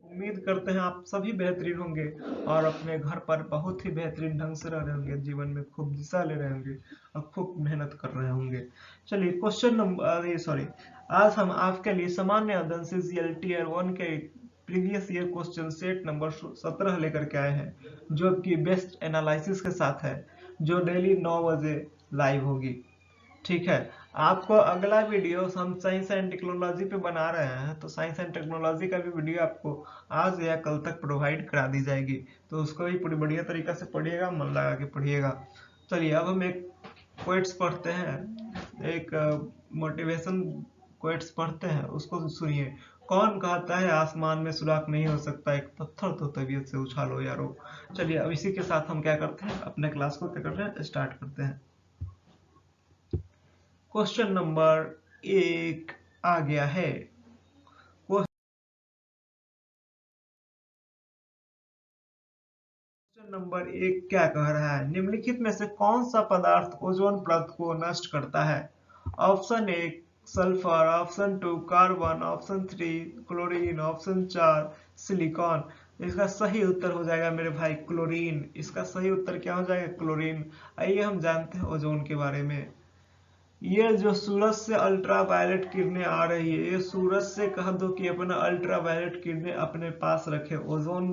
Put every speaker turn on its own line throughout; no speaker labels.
उम्मीद करते हैं आप सभी बेहतरीन होंगे और अपने घर पर बहुत ही बेहतरीन ढंग से रह रहे होंगे, जीवन में खूब दिशा ले रहे होंगे और खूब मेहनत कर रहे होंगे। चलिए क्वेश्चन नंबर सॉरी आज हम आपके लिए सामान्य अध्ययन से जीएलटी ईयर 1 के previous year question set number 17 लेकर के आए हैं, जो कि बेस्ट एनालिसिस के साथ है, जो डेली 9 बजे लाइव होगी। ठीक है, आपको अगला वीडियो हम साइंस एंड टेक्नोलॉजी पे बना रहे हैं, तो साइंस एंड टेक्नोलॉजी का भी वीडियो आपको आज या कल तक प्रोवाइड करा दी जाएगी, तो उसको भी पूरी बढ़िया तरीका से पढ़िएगा, मन लगा के पढ़िएगा। चलिए अब हम एक क्वेट्स पढ़ते हैं, एक मोटिवेशन क्वेट्स पढ़ते हैं, उसको सुनिए। कौन कहता है आसमान में सुराख नहीं हो सकता, एक पत्थर तो तबीयत से उछालो यारो। चलिए अब इसी के साथ हम क्या करते हैं, अपने क्लास को क्या करते हैं, स्टार्ट करते हैं। क्वेश्चन नंबर 1 आ गया है। क्वेश्चन नंबर 1 क्या कह रहा है, निम्नलिखित में से कौन सा पदार्थ ओजोन परत को नष्ट करता है? Option 1 sulphur, option 2 carbon, option 3 chlorine, option 4 silicon. इसका सही उत्तर हो जाएगा मेरे भाई क्लोरीन। इसका सही उत्तर क्या हो जाएगा, क्लोरीन। आइए हम जानते हैं ओजोन के बारे में। ये जो सूरज से अल्ट्रावायलेट किरणें आ रही है, ये सूरज से कह दो कि अपना अल्ट्रावायलेट किरणें अपने पास रखे। ओजोन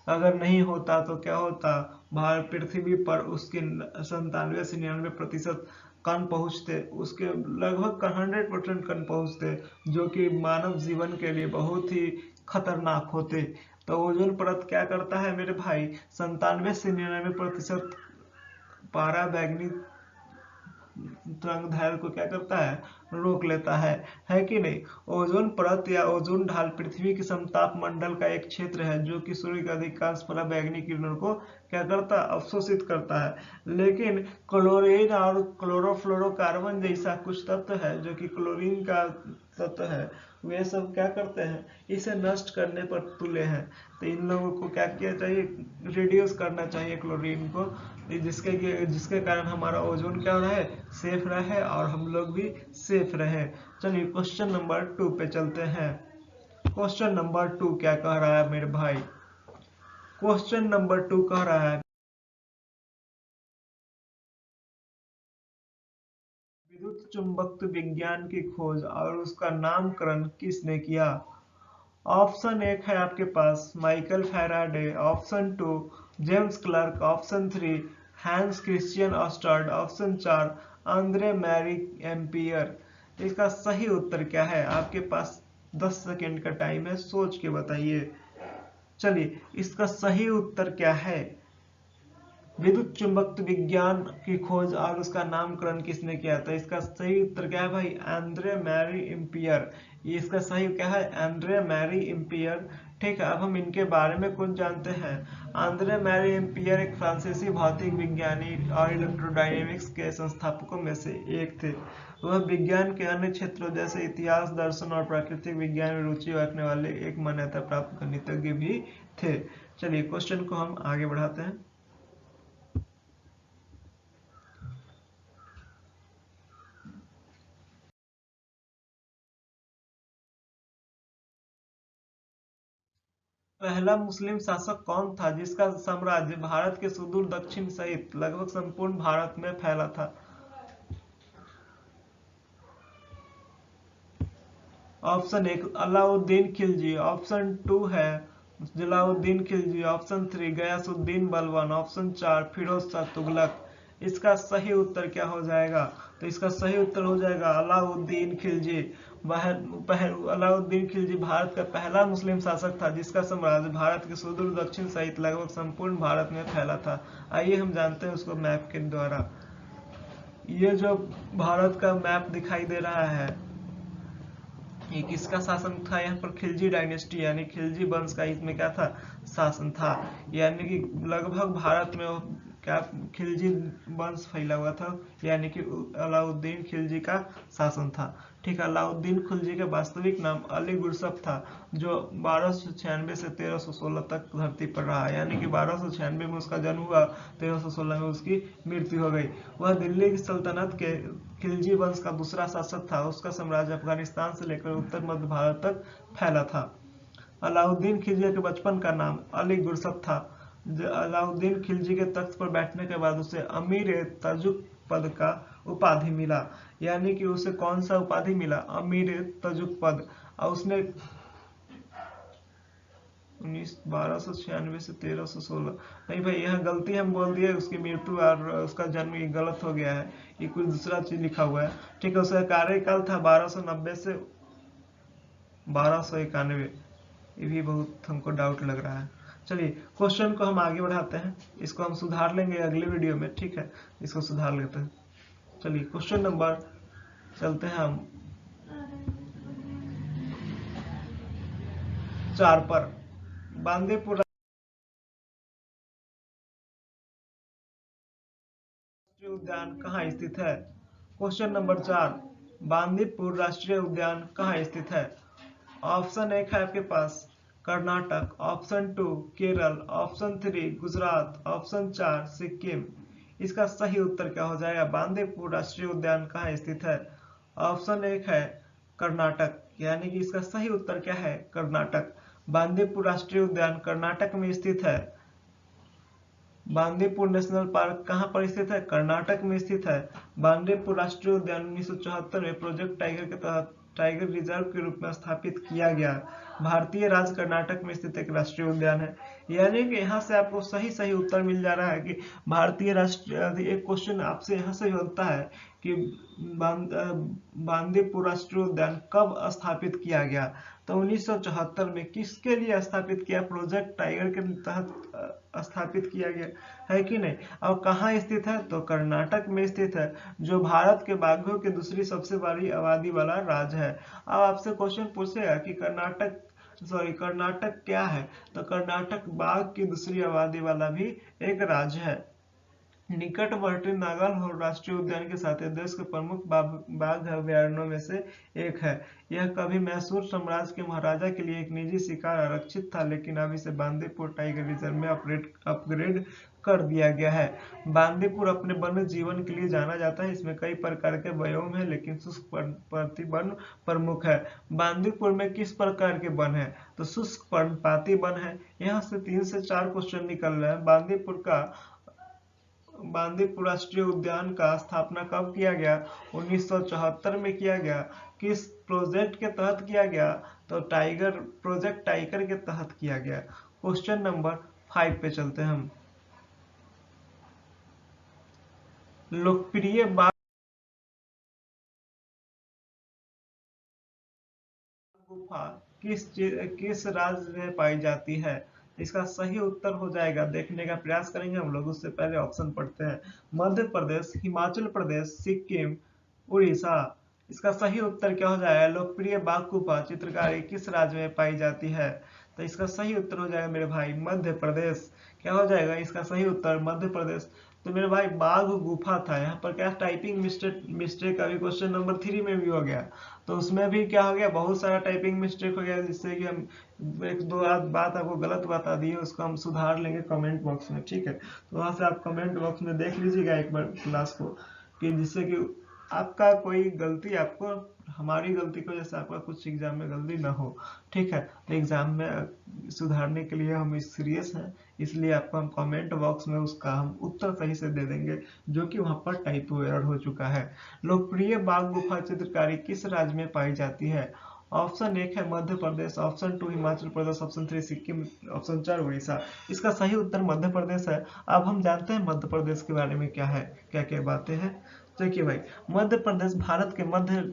अगर नहीं होता तो क्या होता, भारत पृथ्वी पर उसके 97 से 99% कण पहुंचते, उसके लगभग 100% कण पहुंचते, जो कि मानव जीवन के लिए बहुत ही खतरनाक होते। तो ओजोन परत क्या करता है मेरे भाई, 97 से 99% पारा बैगनी तरंग दैर्ध्य को क्या करता है, रोक लेता है कि नहीं। ओजोन परत या ओजोन ढाल पृथ्वी के समताप मंडल का एक क्षेत्र है, जो कि सूर्य के अधिकांश पराबैंगनी किरणों को क्या करता है, अवशोषित करता है। लेकिन क्लोरीन और क्लोरोफ्लोरोकार्बन जैसा कुछ तत्व है, जो कि क्लोरीन का तत्व है, वे सब क्या करते हैं, इसे नष्ट करने पर तुले हैं। तो इन लोगों को क्या किया चाहिए, रिड्यूस करना चाहिए क्लोरीन को, जिसके कारण हमारा ओजोन क्या रहे, सेफ रहे और हम लोग भी सेफ रहे। चलिए क्वेश्चन नंबर 2 पे चलते हैं। क्वेश्चन नंबर 2 क्या कह रहा है मेरे भाई, क्वेश्चन नंबर 2 कह रहा है, विद्युत चुंबकत्व विज्ञान की खोज और उसका नामकरण किसने किया? ऑप्शन 1 है आपके पास Michael Faraday, option 2 James Clerk, option 3 Hans Christian ऑस्टर्ड, ऑप्शन 4 आंद्रे मैरी एम्पियर। इसका सही उत्तर क्या है, आपके पास 10 सेकेंड का टाइम है, सोच के बताइए। चलिए इसका सही उत्तर क्या है, विद्युत चुंबकत्व विज्ञान की खोज और उसका नामकरण किसने किया था? इसका सही उत्तर क्या है भाई, एंड्रे मैरी इम्पियर। ये इसका सही क्या है, एंड्रे मैरी इम्पियर। ठीक है, अब हम इनके बारे में कुछ जानते हैं। आंद्रे मैरी इम्पियर एक फ्रांसीसी भौतिक विज्ञानी और इलेक्ट्रोडायनेमिक्स के संस्थापकों में से एक थे। वह विज्ञान के अन्य क्षेत्रों जैसे इतिहास, दर्शन और प्राकृतिक विज्ञान में रुचि रखने वाले एक मान्यता प्राप्त गणितज्ञ भी थे। चलिए क्वेश्चन को हम आगे बढ़ाते हैं। पहला मुस्लिम शासक कौन था जिसका साम्राज्य भारत के सुदूर दक्षिण सहित लगभग संपूर्ण भारत में फैला था? ऑप्शन 1 अलाउद्दीन खिलजी, ऑप्शन 2 है जलाउद्दीन खिलजी, ऑप्शन 3 गयासुद्दीन बलबन, ऑप्शन 4 फिरोज शाह तुगलक। इसका सही उत्तर क्या हो जाएगा, तो इसका सही उत्तर हो जाएगा अलाउद्दीन खिलजी। अलाउद्दीन खिलजी भारत का पहला मुस्लिम शासक था जिसका साम्राज्य भारत के सुदूर दक्षिण सहित लगभग संपूर्ण भारत में फैला था। आइए हम जानते हैं उसको मैप के द्वारा। ये जो भारत का मैप दिखाई दे रहा है, ये किसका शासन था, यहाँ पर खिलजी डायनेस्टी यानी खिलजी वंश का इसमें क्या था, शासन था। यानी कि लगभग भारत में क्या खिलजी वंश फैला हुआ था, यानी कि अलाउद्दीन खिलजी का शासन था। ठीक है, अलाउद्दीन खिलजी का वास्तविक नाम अली गुरसफ था, जो 1296 से 1316 तक धरती पर रहा, यानी कि 1296 में उसका जन्म हुआ, 1316 में उसकी मृत्यु हो गई। वह दिल्ली की सल्तनत के खिलजी वंश का दूसरा शासक था। उसका साम्राज्य अफगानिस्तान से लेकर उत्तर मध्य भारत तक फैला था। अलाउद्दीन खिलजी के बचपन का नाम अली गुरसत था। अलाउद्दीन खिलजी के तख्त पर बैठने के बाद उसे अमीर तजुक पद का उपाधि मिला। यानी कि उसे कौन सा उपाधि मिला? अमीर तजुक पद। और उसने 1296 से 1316, नहीं भाई यहाँ गलती हम बोल दिए, उसकी मृत्यु और उसका जन्म ये गलत हो गया है, ये कुछ दूसरा चीज लिखा हुआ है। ठीक है, उसका कार्यकाल था 1290 से 1291। ये भी बहुत हमको डाउट लग रहा है। चलिए क्वेश्चन को हम आगे बढ़ाते हैं, इसको हम सुधार लेंगे अगले वीडियो में। ठीक है, इसको सुधार लेते हैं। चलिए क्वेश्चन नंबर चलते हैं हम 4 पर। बांदीपुर राष्ट्रीय उद्यान कहाँ स्थित है? क्वेश्चन नंबर 4, बांदीपुर राष्ट्रीय उद्यान कहाँ स्थित है? ऑप्शन 1 है आपके पास Karnataka, option 2 Kerala, option 3 Gujarat, option 4 Sikkim. इसका सही उत्तर क्या हो जाएगा? बांदीपुर राष्ट्रीय उद्यान कहाँ स्थित है? ऑप्शन 1 है कर्नाटक, यानी कि इसका सही उत्तर क्या है? कर्नाटक। बांदीपुर राष्ट्रीय उद्यान कर्नाटक में स्थित है। बांदीपुर नेशनल पार्क कहाँ पर स्थित है? कर्नाटक में स्थित है। बांदीपुर राष्ट्रीय उद्यान 1974 में प्रोजेक्ट टाइगर के तहत टाइगर रिजर्व के रूप में स्थापित किया गया भारतीय राज्य कर्नाटक में स्थित एक राष्ट्रीय उद्यान है। यानी कि यहाँ से आपको सही सही उत्तर मिल जा रहा है कि भारतीय राष्ट्रीय, एक क्वेश्चन आपसे यहाँ से बनता है कि बांदीपुर राष्ट्रीय उद्यान कब स्थापित किया गया? तो 1974 में। किसके लिए स्थापित किया? प्रोजेक्ट टाइगर के तहत स्थापित किया गया है कि नहीं? और कहाँ स्थित है? तो कर्नाटक में स्थित है, जो भारत के बाघों की दूसरी सबसे बड़ी आबादी वाला राज्य है। अब आपसे क्वेश्चन पूछेगा कि कर्नाटक क्या है? तो कर्नाटक बाघ की दूसरी आबादी वाला भी एक राज्य है। निकटवर्ती नागालैंड राष्ट्रीय उद्यान के साथ देश के प्रमुख बाघ अभयारण्यों में से एक है। यह कभी मैसूर साम्राज्य के महाराजा के लिए एक निजी शिकार आरक्षित था, लेकिन अब इसे बांदीपुर टाइगर रिजर्व में अपग्रेड कर दिया गया है। बांदीपुर अपने वन्य जीवन के लिए जाना जाता है। इसमें कई प्रकार के बायोम है, लेकिन शुष्क पर्णपाती वन प्रमुख है। बांदीपुर में किस प्रकार के वन है? तो शुष्क पर्णपाती वन है। यहाँ से 3 से 4 क्वेश्चन निकल रहे हैं। बांदीपुर राष्ट्रीय उद्यान का स्थापना कब किया गया? 1974 में किया गया। किस प्रोजेक्ट के तहत किया गया? तो प्रोजेक्ट टाइगर के तहत किया गया। क्वेश्चन नंबर 5 पे चलते हैं हम। लोकप्रिय बाघ गुफा किस राज्य में पाई जाती है? इसका सही उत्तर हो जाएगा, देखने का प्रयास करेंगे हम लोग। उससे पहले ऑप्शन पढ़ते हैं। मध्य प्रदेश, हिमाचल प्रदेश, सिक्किम, उड़ीसा। इसका सही उत्तर क्या हो जाएगा? लोकप्रिय बाघ गुफा चित्रकारी किस राज्य में पाई जाती है? तो इसका सही उत्तर हो जाएगा मेरे भाई मध्य प्रदेश। क्या हो जाएगा इसका सही उत्तर? मध्य प्रदेश। तो मेरे भाई बाघ गुफा था, यहाँ पर क्या टाइपिंग मिस्टेक अभी क्वेश्चन नंबर 3 में भी हो गया, तो उसमें भी क्या हो गया? बहुत सारा टाइपिंग मिस्टेक हो गया, जिससे कि हम एक दो बात आपको गलत बता दी है, उसको हम सुधार लेंगे कमेंट बॉक्स में। ठीक है, तो वहां से आप कमेंट बॉक्स में देख लीजिएगा एक बार क्लास को, कि जिससे कि आपका कोई गलती, आपको हमारी गलती की वजह से आपका कुछ एग्जाम में गलती ना हो। ठीक है, तो एग्जाम में सुधारने के लिए हम सीरियस हैं, इसलिए आपको हम कमेंट बॉक्स में उसका हम उत्तर सही से दे देंगे, जो कि वहां पर टाइपो एरर हो चुका है। लोकप्रिय बाघ गुफा चित्रकारी किस राज्य में पाई जाती है? ऑप्शन 1 है Madhya Pradesh, option 2 Himachal Pradesh, option 3 Sikkim, option 4 Orissa. इसका सही उत्तर मध्य प्रदेश है। अब हम जानते हैं मध्य प्रदेश के बारे में क्या है, क्या क्या बातें हैं। देखिए भाई, मध्य प्रदेश भारत के मध्य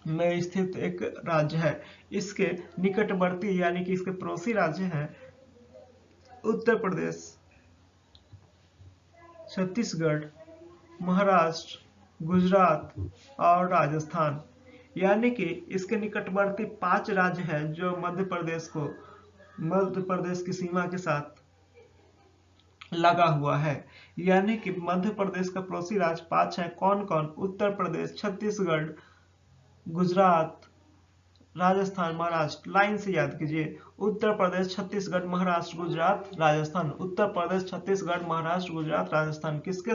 में स्थित एक राज्य है। इसके निकटवर्ती यानी कि इसके पड़ोसी राज्य हैं उत्तर प्रदेश, छत्तीसगढ़, महाराष्ट्र, गुजरात और राजस्थान। यानी कि इसके निकटवर्ती 5 राज्य हैं जो मध्य प्रदेश की सीमा के साथ लगा हुआ है। यानी कि मध्य प्रदेश का पड़ोसी राज्य 5 है। कौन कौन? उत्तर प्रदेश, छत्तीसगढ़, गुजरात, राजस्थान, महाराष्ट्र, लाइन से याद कीजिए। उत्तर प्रदेश, छत्तीसगढ़, महाराष्ट्र, गुजरात, राजस्थान। उत्तर प्रदेश, छत्तीसगढ़, महाराष्ट्र, गुजरात, राजस्थान किसके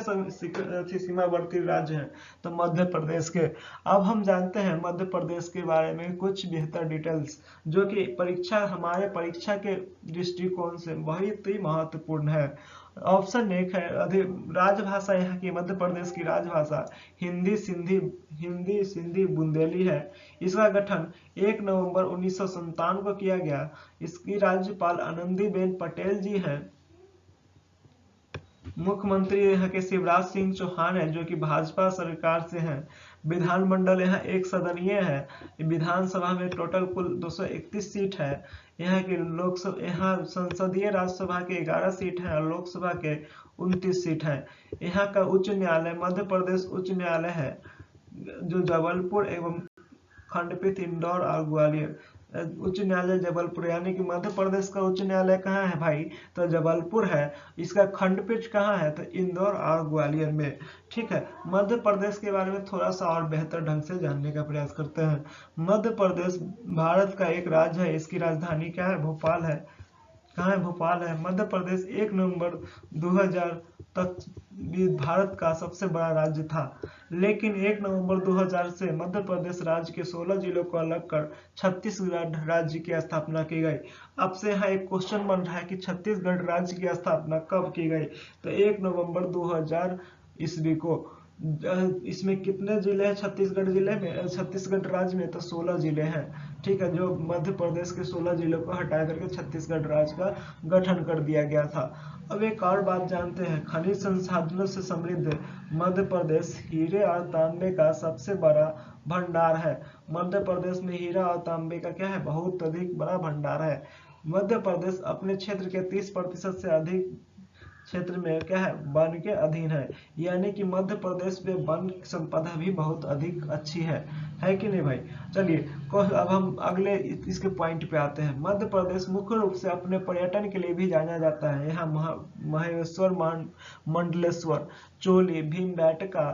सीमावर्ती राज्य हैं? तो मध्य प्रदेश के। अब हम जानते हैं मध्य प्रदेश के बारे में कुछ बेहतर डिटेल्स, जो कि हमारे परीक्षा के दृष्टिकोण से बहुत ही महत्वपूर्ण है। ऑप्शन एक है राजभाषा यहाँ की मध्य प्रदेश की राजभाषा हिंदी सिंधी बुंदेली है। इसका गठन 1 नवंबर 1957 को किया गया। इसकी राज्यपाल आनंदीबेन पटेल जी हैं। मुख्यमंत्री यहाँ के शिवराज सिंह चौहान है, जो कि भाजपा सरकार से हैं। विधानमंडल यहाँ एक सदनीय है। विधानसभा में टोटल कुल 231 सीट है। यहाँ की यहाँ संसदीय राज्यसभा के 11 सीट है और लोकसभा के 29 सीट है। यहाँ का उच्च न्यायालय मध्य प्रदेश उच्च न्यायालय है, जो जबलपुर एवं खंडपीठ इंदौर और ग्वालियर। उच्च न्यायालय जबलपुर, यानी कि मध्य प्रदेश का उच्च न्यायालय कहाँ है भाई? तो जबलपुर है। इसका खंडपीठ कहाँ है? तो इंदौर और ग्वालियर में। ठीक है, मध्य प्रदेश के बारे में थोड़ा सा और बेहतर ढंग से जानने का प्रयास करते हैं। मध्य प्रदेश भारत का एक राज्य है। इसकी राजधानी क्या है? भोपाल है। कहाँ है? भोपाल है। मध्य प्रदेश 1 नवंबर 2000 तक भारत का सबसे बड़ा राज्य था, लेकिन 1 नवंबर 2000 से मध्य प्रदेश राज्य के 16 जिलों को अलग कर छत्तीसगढ़ राज्य की स्थापना की गई। अब से यहाँ एक क्वेश्चन बन रहा है कि छत्तीसगढ़ राज्य की स्थापना कब की गई? तो 1 नवंबर 2000 ईस्वी को। इसमें कितने जिले हैं छत्तीसगढ़ राज्य में? तो 16 जिले हैं। ठीक है, जो मध्य प्रदेश के 16 जिलों को हटा करके छत्तीसगढ़ राज्य का गठन कर दिया गया था। अब एक और बात जानते हैं, खनिज संसाधनों से समृद्ध मध्य प्रदेश हीरे और तांबे का सबसे बड़ा भंडार है। मध्य प्रदेश में हीरा और तांबे का क्या है? बहुत अधिक बड़ा भंडार है। मध्य प्रदेश अपने क्षेत्र के 30% से अधिक क्षेत्र में क्या है? वन के अधीन है, यानी कि मध्य प्रदेश में वन संपदा भी बहुत अधिक अच्छी है कि नहीं भाई? चलिए अब हम अगले इसके पॉइंट पे आते हैं। मध्य प्रदेश मुख्य रूप से अपने पर्यटन के लिए भी जाना जाता है। यहाँ महेश्वर, मंडलेश्वर, चोली, भीमबेटका,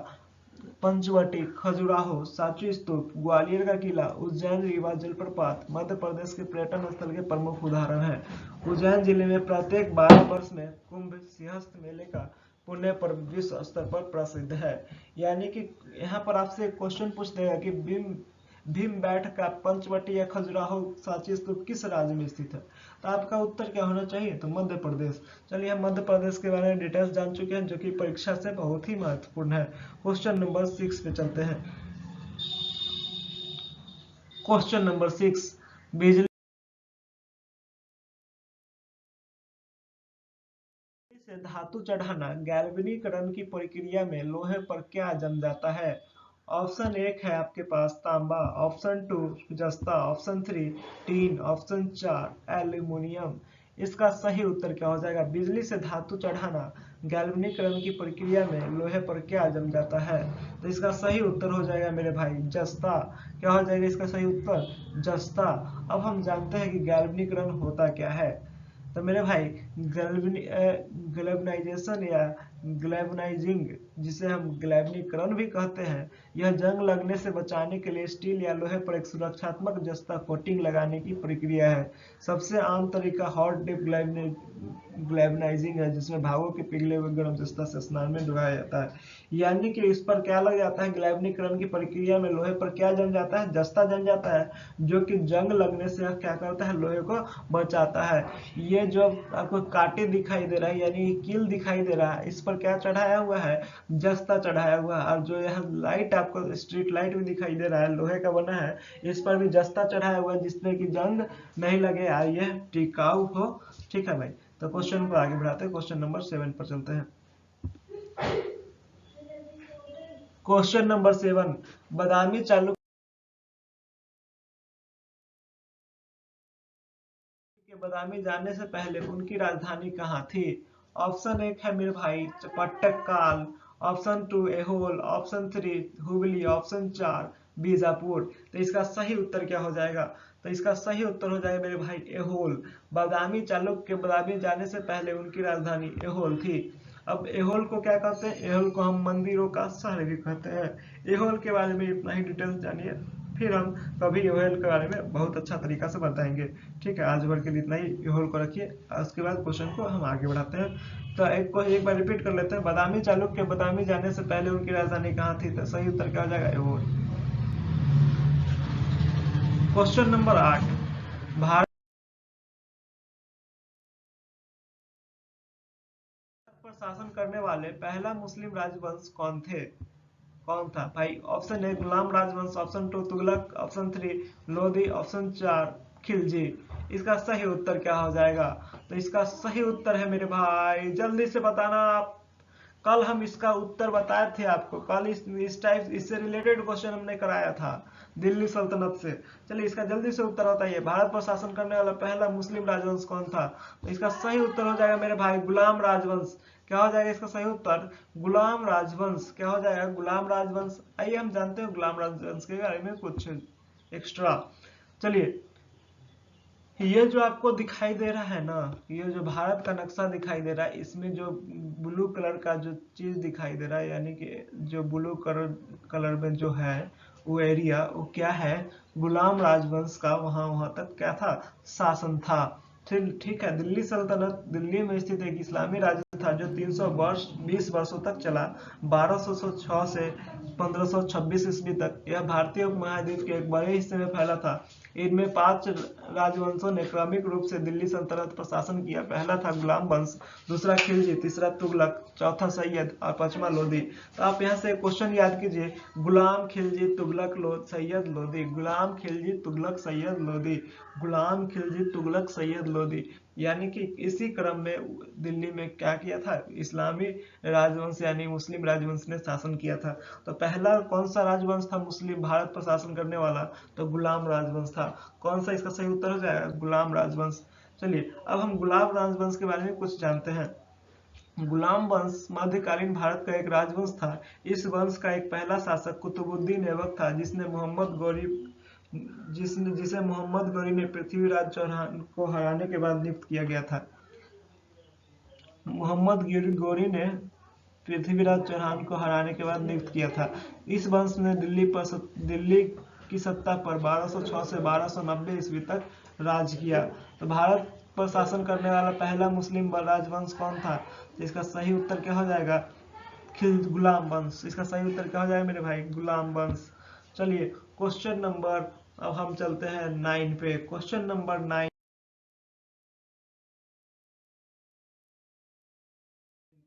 पंचवटी, खजुराहो, सांची स्तूप, ग्वालियर का किला, उज्जैन रीवा जलप्रपात मध्य प्रदेश के पर्यटन स्थल के प्रमुख उदाहरण हैं। उज्जैन जिले में प्रत्येक 12 वर्ष में कुंभ सिंहस्थ मेले का पुण्य पर विश्व स्तर पर प्रसिद्ध है। यानी कि यहाँ पर आपसे क्वेश्चन पूछ देगा कि भीमबेटका, पंचवटी या खजुराहो, सांची स्तूप किस राज्य में स्थित है? तो आपका उत्तर क्या होना चाहिए? तो मध्य प्रदेश। चलिए हम मध्य प्रदेश के बारे में डिटेल्स जान चुके हैं, जो कि परीक्षा से बहुत ही महत्वपूर्ण है। क्वेश्चन नंबर 6 पे चलते हैं। क्वेश्चन नंबर 6, बिजली से धातु चढ़ाना गैल्वेनीकरण की प्रक्रिया में लोहे पर क्या जम जाता है? ऑप्शन 1 है आपके पास तांबा, ऑप्शन 2 जस्ता, ऑप्शन 3 टीन, ऑप्शन 4 एल्यूमिनियम। इसका सही उत्तर क्या हो जाएगा? बिजली से धातु चढ़ाना गैल्वेनीकरण की प्रक्रिया में लोहे पर क्या जम जाता है? तो इसका सही उत्तर हो जाएगा मेरे भाई जस्ता। क्या हो जाएगा इसका सही उत्तर? जस्ता। अब हम जानते हैं कि गैल्वेनीकरण होता क्या है। तो मेरे भाई ग्लेवनाइजेशन या ग्लेवनाइजिंग, जिसे हम ग्लेवनीकरण भी कहते हैं, यह जंग लगने से बचाने के लिए स्टील या लोहे पर एक सुरक्षात्मक जस्ता कोटिंग लगाने की प्रक्रिया है। सबसे आम तरीका हॉट डिप ग्लेवनाइजिंग है, जिसमें भागों के पिघले हुए गर्म जस्ता से स्नान में डुबाया जाता है। यानी कि इस पर क्या लग जाता है? ग्लेवनीकरण की प्रक्रिया में लोहे पर क्या जम जाता है? जस्ता जम जाता है, जो कि जंग लगने से क्या करता है? लोहे को बचाता है। ये जो आपको कांटे दिखाई दे रहा है, यानी कील दिखाई दे रहा है, इस पर क्या चढ़ाया हुआ है? जस्ता चढ़ाया हुआ है। और जो यहाँ लाइट आपको स्ट्रीट लाइट भी दिखाई दे रहा है, लोहे का बना है, इस पर भी जस्ता चढ़ाया हुआ है, जिसमें कि जंग नहीं लगे और यह टिकाऊ हो। ठीक है भाई, तो क्वेश्चन को आगे बढ़ाते हैं। क्वेश्चन नंबर 7 पर चलते हैं। क्वेश्चन नंबर 7, बादामी चालुक्य के बादामी जाने से पहले उनकी राजधानी कहाँ थी? ऑप्शन 1 है मेरे भाई Pattadakal, option 2 Aihole, option 3 Hubli, option 4 Bijapur. तो इसका सही उत्तर क्या हो जाएगा? तो इसका सही उत्तर हो जाएगा मेरे भाई एहोल। बादामी चालुक्य के बादामी जाने से पहले उनकी राजधानी एहोल थी। अब एहोल को क्या कहते हैं? एहोल को हम मंदिरों का शहर भी कहते हैं। एहोल के बारे में इतना ही डिटेल्स जानिए, फिर हम कभी योहेल के बारे में बहुत अच्छा तरीका से बताएंगे। ठीक है, आज भर के लिए इतना ही, योहेल को रखिए। उसके बाद क्वेश्चन को हम आगे बढ़ाते हैं। तो एक बार रिपीट कर लेते हैं। बादामी चालुक्य बादामी जाने से पहले उनकी राजधानी कहाँ थी? तो सही उत्तर क्या हो जाएगा? योहेल। क्वेश्चन नंबर 8, भारत पर शासन करने वाले पहला मुस्लिम राजवंश कौन था भाई? ऑप्शन ए गुलाम राजवंश, option 2 Tughlaq, option 3 Lodhi, option 4 Khilji. इसका सही उत्तर क्या हो जाएगा? तो इसका सही उत्तर है मेरे भाई, जल्दी से बताना आप। कल हम इसका उत्तर बताए थे आपको, कल इस टाइप इससे रिलेटेड क्वेश्चन हमने कराया था दिल्ली सल्तनत से। चलिए इसका जल्दी से उत्तर बताइए, भारत पर शासन करने वाला पहला मुस्लिम राजवंश कौन था? तो इसका सही उत्तर हो जाएगा मेरे भाई गुलाम राजवंश। क्या हो जाएगा इसका सही उत्तर? गुलाम राजवंश। क्या हो जाएगा? गुलाम राजवंश। आइए हम जानते हैं गुलाम राजवंश के बारे में कुछ एक्स्ट्रा। चलिए, ये जो आपको दिखाई दे रहा है ना, ये जो भारत का नक्शा दिखाई दे रहा है, इसमें जो ब्लू कलर का जो चीज दिखाई दे रहा है, यानी कि जो ब्लू कलर में जो है वो एरिया, वो क्या है? गुलाम राजवंश का वहां तक क्या था? शासन था। ठीक है, दिल्ली सल्तनत दिल्ली में स्थित एक इस्लामी राज्य था जो 320 वर्षों तक चला। 1206 से 1526 ईस्वी तक यह भारतीय उपमहाद्वीप के एक बड़े हिस्से में फैला था। इनमें 5 राजवंशों ने क्रमिक रूप से दिल्ली सल्तनत पर शासन किया। पहला था गुलाम वंश, दूसरा खिलजी, तीसरा तुगलक, चौथा सैयद और पांचवा लोधी। तो आप यहाँ से क्वेश्चन याद कीजिए, गुलाम, खिलजी, तुगलक, सैयद, लोधी। गुलाम, खिलजी, तुगलक, सैयद, लोधी। गुलाम, खिलजी, तुगलक, सैयद, लोधी। यानी कि इसी क्रम में दिल्ली में क्या किया था? इस्लामी राजवंश यानी मुस्लिम राजवंश ने शासन किया था। तो पहला कौन सा राजवंश था मुस्लिम भारत पर शासन करने वाला? तो गुलाम राजवंश था। कौन सा इसका सही उत्तर हो जाएगा? गुलाम राजवंश। चलिए अब हम गुलाम राजवंश के बारे में कुछ जानते हैं। गुलाम वंश मध्यकालीन भारत का एक राजवंश था। इस वंश का एक पहला शासक कुतुबुद्दीन ऐबक था, जिसे मोहम्मद गौरी ने पृथ्वीराज चौहान को हराने के बाद नियुक्त किया गया था। मोहम्मद गौरी ने पृथ्वीराज चौहान को हराने के बाद नियुक्त किया था। इस वंश ने दिल्ली की सत्ता पर 1206 से 1290 ईस्वी तक राज किया। तो भारत पर शासन करने वाला पहला मुस्लिम राजवंश कौन था? इसका सही उत्तर क्या हो जाएगा? गुलाम वंश। इसका सही उत्तर क्या हो जाएगा मेरे भाई? गुलाम वंश। चलिए क्वेश्चन नंबर, अब हम चलते हैं 9 पे। क्वेश्चन नंबर 9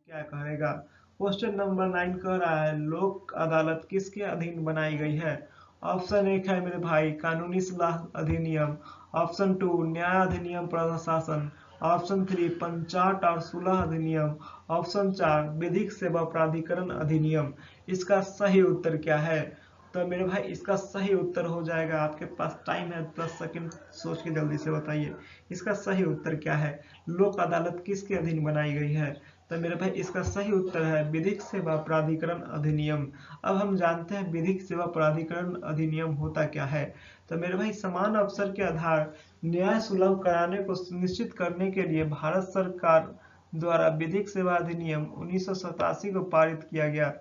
क्या कहेगा? क्वेश्चन नंबर 9 कह रहा है, लोक अदालत किसके अधीन बनाई गई है? ऑप्शन 1 है मेरे भाई कानूनी सलाह अधिनियम, ऑप्शन 2 न्याय अधिनियम प्रशासन, ऑप्शन 3 पंचायत और सुलह अधिनियम, ऑप्शन 4 विधिक सेवा प्राधिकरण अधिनियम। इसका सही उत्तर क्या है? तो मेरे भाई इसका सही उत्तर हो जाएगा, आपके पास टाइम है 10 सेकंड, सोच के जल्दी से बताइए इसका सही उत्तर क्या है। लोक अदालत किसके अधीन बनाई गई है? तो मेरे भाई इसका सही उत्तर है विधिक सेवा प्राधिकरण अधिनियम। अब हम जानते हैं विधिक सेवा प्राधिकरण अधिनियम होता क्या है। तो मेरे भाई समान अवसर के आधार न्याय सुलभ कराने को सुनिश्चित करने के लिए भारत सरकार द्वारा विधिक सेवा अधिनियम 1987 को पारित किया गया।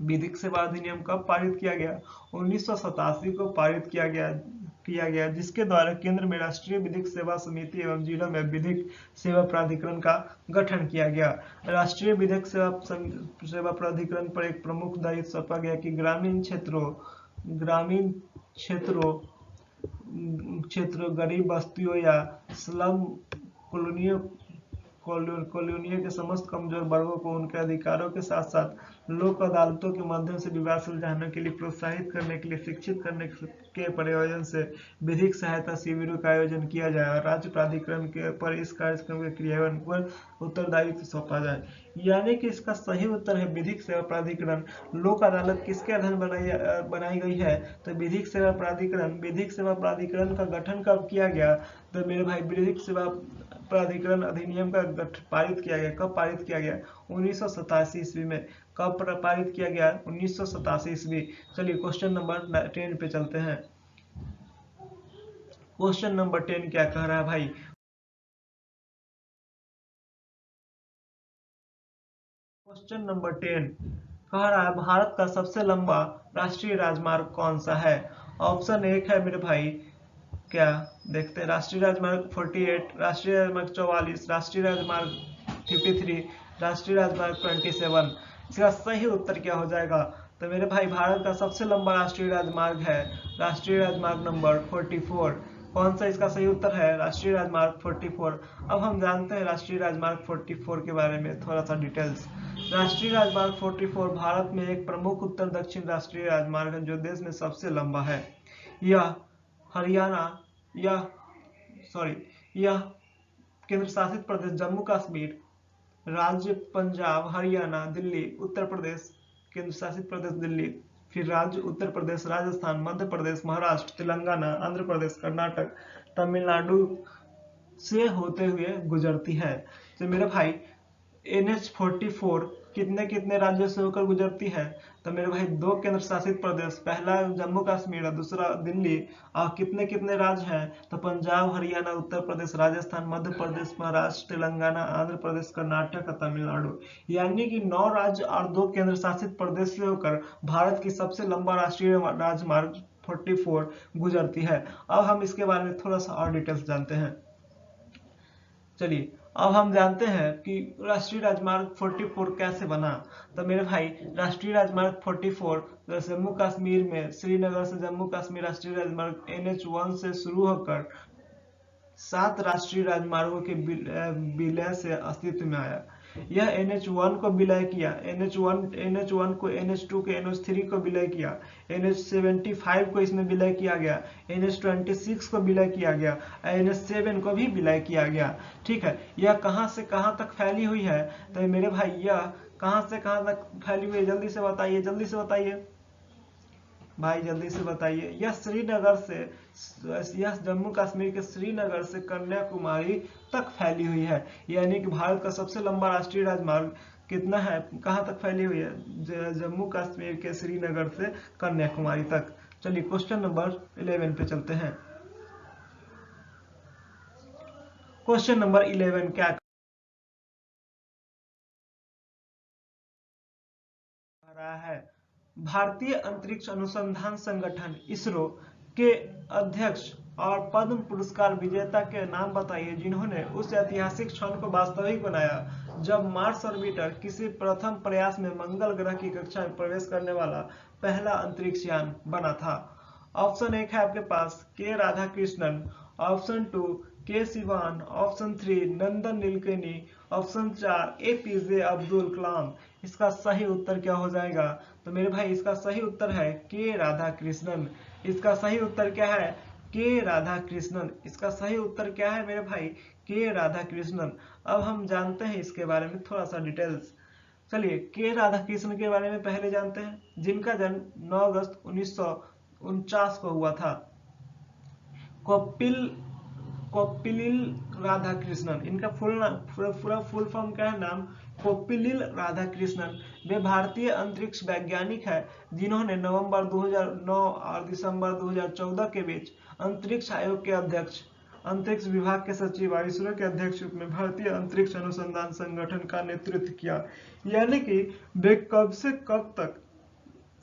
विधिक सेवा अधिनियम कब पारित किया गया? 1987 को पारित किया गया, जिसके द्वारा केंद्र में राष्ट्रीय विधिक सेवा समिति एवं जिलों में विधिक सेवा प्राधिकरण का गठन किया गया। राष्ट्रीय विधिक सेवा प्राधिकरण पर एक प्रमुख दायित्व सौंपा गया कि ग्रामीण क्षेत्रों, गरीब बस्तियों या स्लम कॉलोनियों के समस्त कमजोर वर्गों को उनके अधिकारों के साथ साथ लोक अदालतों के माध्यम से विवाद सुलझाने के लिए प्रोत्साहित करने के लिए शिक्षित करने के प्रयोजन से विधिक सहायता शिविरों का आयोजन किया जाए और राज्य प्राधिकरण के पर इस कार्यक्रम के क्रियान्वयन पर उत्तरदायित्व सौंपा जाए। यानी कि इसका सही उत्तर है विधिक सेवा प्राधिकरण। लोक अदालत किसके अधीन बनाई गई है? तो विधिक सेवा प्राधिकरण का गठन कब किया गया? तो मेरे भाई विधिक सेवा प्राधिकरण अधिनियम का पारित किया गया। कब पारित किया गया? 1987 ईस्वी में। कब पारित किया गया? 1987 ईस्वी। चलिए क्वेश्चन नंबर 10 पे चलते हैं। क्वेश्चन नंबर 10 क्या कह रहा है भाई? क्वेश्चन नंबर 10 कह रहा है, भारत का सबसे लंबा राष्ट्रीय राजमार्ग कौन सा है? ऑप्शन एक है मेरे भाई, क्या देखते हैं, राष्ट्रीय राजमार्ग 48, राष्ट्रीय राजमार्ग 44, राष्ट्रीय राजमार्ग 53, राष्ट्रीय राजमार्ग 27। इसका सही उत्तर क्या हो जाएगा? तो मेरे भाई भारत का सबसे लंबा राष्ट्रीय राजमार्ग है राष्ट्रीय राजमार्ग नंबर 44। कौन सा इसका सही उत्तर है? राष्ट्रीय राजमार्ग 44। अब हम जानते हैं राष्ट्रीय राजमार्ग 44 के बारे में थोड़ा सा डिटेल्स। राष्ट्रीय राजमार्ग 44 भारत में एक प्रमुख उत्तर दक्षिण राष्ट्रीय राजमार्ग है जो देश में सबसे लंबा है। यह हरियाणा यह केंद्र शासित प्रदेश जम्मू कश्मीर, राज्य पंजाब, हरियाणा, दिल्ली, उत्तर प्रदेश, केंद्र शासित प्रदेश दिल्ली, फिर राज्य उत्तर प्रदेश, राजस्थान, मध्य प्रदेश, महाराष्ट्र, तेलंगाना, आंध्र प्रदेश, कर्नाटक, तमिलनाडु से होते हुए गुजरती है। तो मेरे भाई NH44 कितने कितने राज्यों से होकर गुजरती है? तो मेरे भाई दो केंद्र शासित प्रदेश, पहला जम्मू कश्मीर और दूसरा दिल्ली। और कितने कितने राज्य हैं? तो पंजाब, हरियाणा, उत्तर प्रदेश, राजस्थान, मध्य प्रदेश, महाराष्ट्र, तेलंगाना, आंध्र प्रदेश, कर्नाटक और तमिलनाडु। यानी कि 9 राज्य और 2 केंद्र शासित प्रदेश से होकर भारत की सबसे लंबा राष्ट्रीय राजमार्ग 44 गुजरती है। अब हम इसके बारे में थोड़ा सा और डिटेल्स जानते हैं। चलिए अब हम जानते हैं कि राष्ट्रीय राजमार्ग 44 कैसे बना। तो मेरे भाई राष्ट्रीय राजमार्ग 44 जम्मू कश्मीर में श्रीनगर से जम्मू कश्मीर राष्ट्रीय राजमार्ग NH1 से शुरू होकर 7 राष्ट्रीय राजमार्गों के विलय से अस्तित्व में आया। यह NH1 को विलय किया, NH1 को NH2 के NH3 को विलय किया, NH75 को इसमें विलय किया गया, NH26 को विलय किया गया, NH7 को भी विलय किया गया। ठीक है, यह कहां से कहां तक फैली हुई है? तो मेरे भाई यह कहां से कहां तक फैली हुई है? जल्दी से बताइए, जल्दी से बताइए भाई, जल्दी से बताइए। यह श्रीनगर से, यह जम्मू कश्मीर के श्रीनगर से कन्याकुमारी तक फैली हुई है। यानी कि भारत का सबसे लंबा राष्ट्रीय राजमार्ग कितना है, कहां तक फैली हुई है? जम्मू कश्मीर के श्रीनगर से कन्याकुमारी तक। चलिए क्वेश्चन नंबर 11 पे चलते हैं। क्वेश्चन नंबर 11 क्या रहा है? भारतीय अंतरिक्ष अनुसंधान संगठन इसरो के अध्यक्ष और पद्म पुरस्कार विजेता के नाम बताइए जिन्होंने उस ऐतिहासिक क्षण को वास्तविक बनाया जब मार्स ऑर्बिटर किसी प्रथम प्रयास में मंगल ग्रह की कक्षा में प्रवेश करने वाला पहला अंतरिक्ष यान बना था। ऑप्शन 1 है आपके पास के राधाकृष्णन, ऑप्शन 2 के सिवान, ऑप्शन 3 नंदन नीलकेनी, ऑप्शन 4 APJ अब्दुल कलाम। इसका सही उत्तर क्या हो जाएगा? तो मेरे भाई इसका सही उत्तर है के राधाकृष्णन। इसका सही उत्तर क्या है? के राधाकृष्णन। इसका सही उत्तर क्या है मेरे भाई? के राधाकृष्णन। अब हम जानते हैं इसके बारे में थोड़ा सा डिटेल्स। चलिए के राधाकृष्णन के बारे में पहले जानते हैं, जिनका जन्म 9 अगस्त 1949 को हुआ था। कोप्पिलिल राधाकृष्णन, इनका पूरा फुल फॉर्म क्या है? नाम कोप्पिलिल राधाकृष्णन। वे भारतीय अंतरिक्ष वैज्ञानिक है जिन्होंने नवंबर 2009 और दिसंबर 2014 के बीच अंतरिक्ष आयोग के अध्यक्ष, अंतरिक्ष विभाग के सचिव और इसरो के अध्यक्ष रूप में भारतीय अंतरिक्ष अनुसंधान संगठन का नेतृत्व किया। यानी कि वे कब से कब तक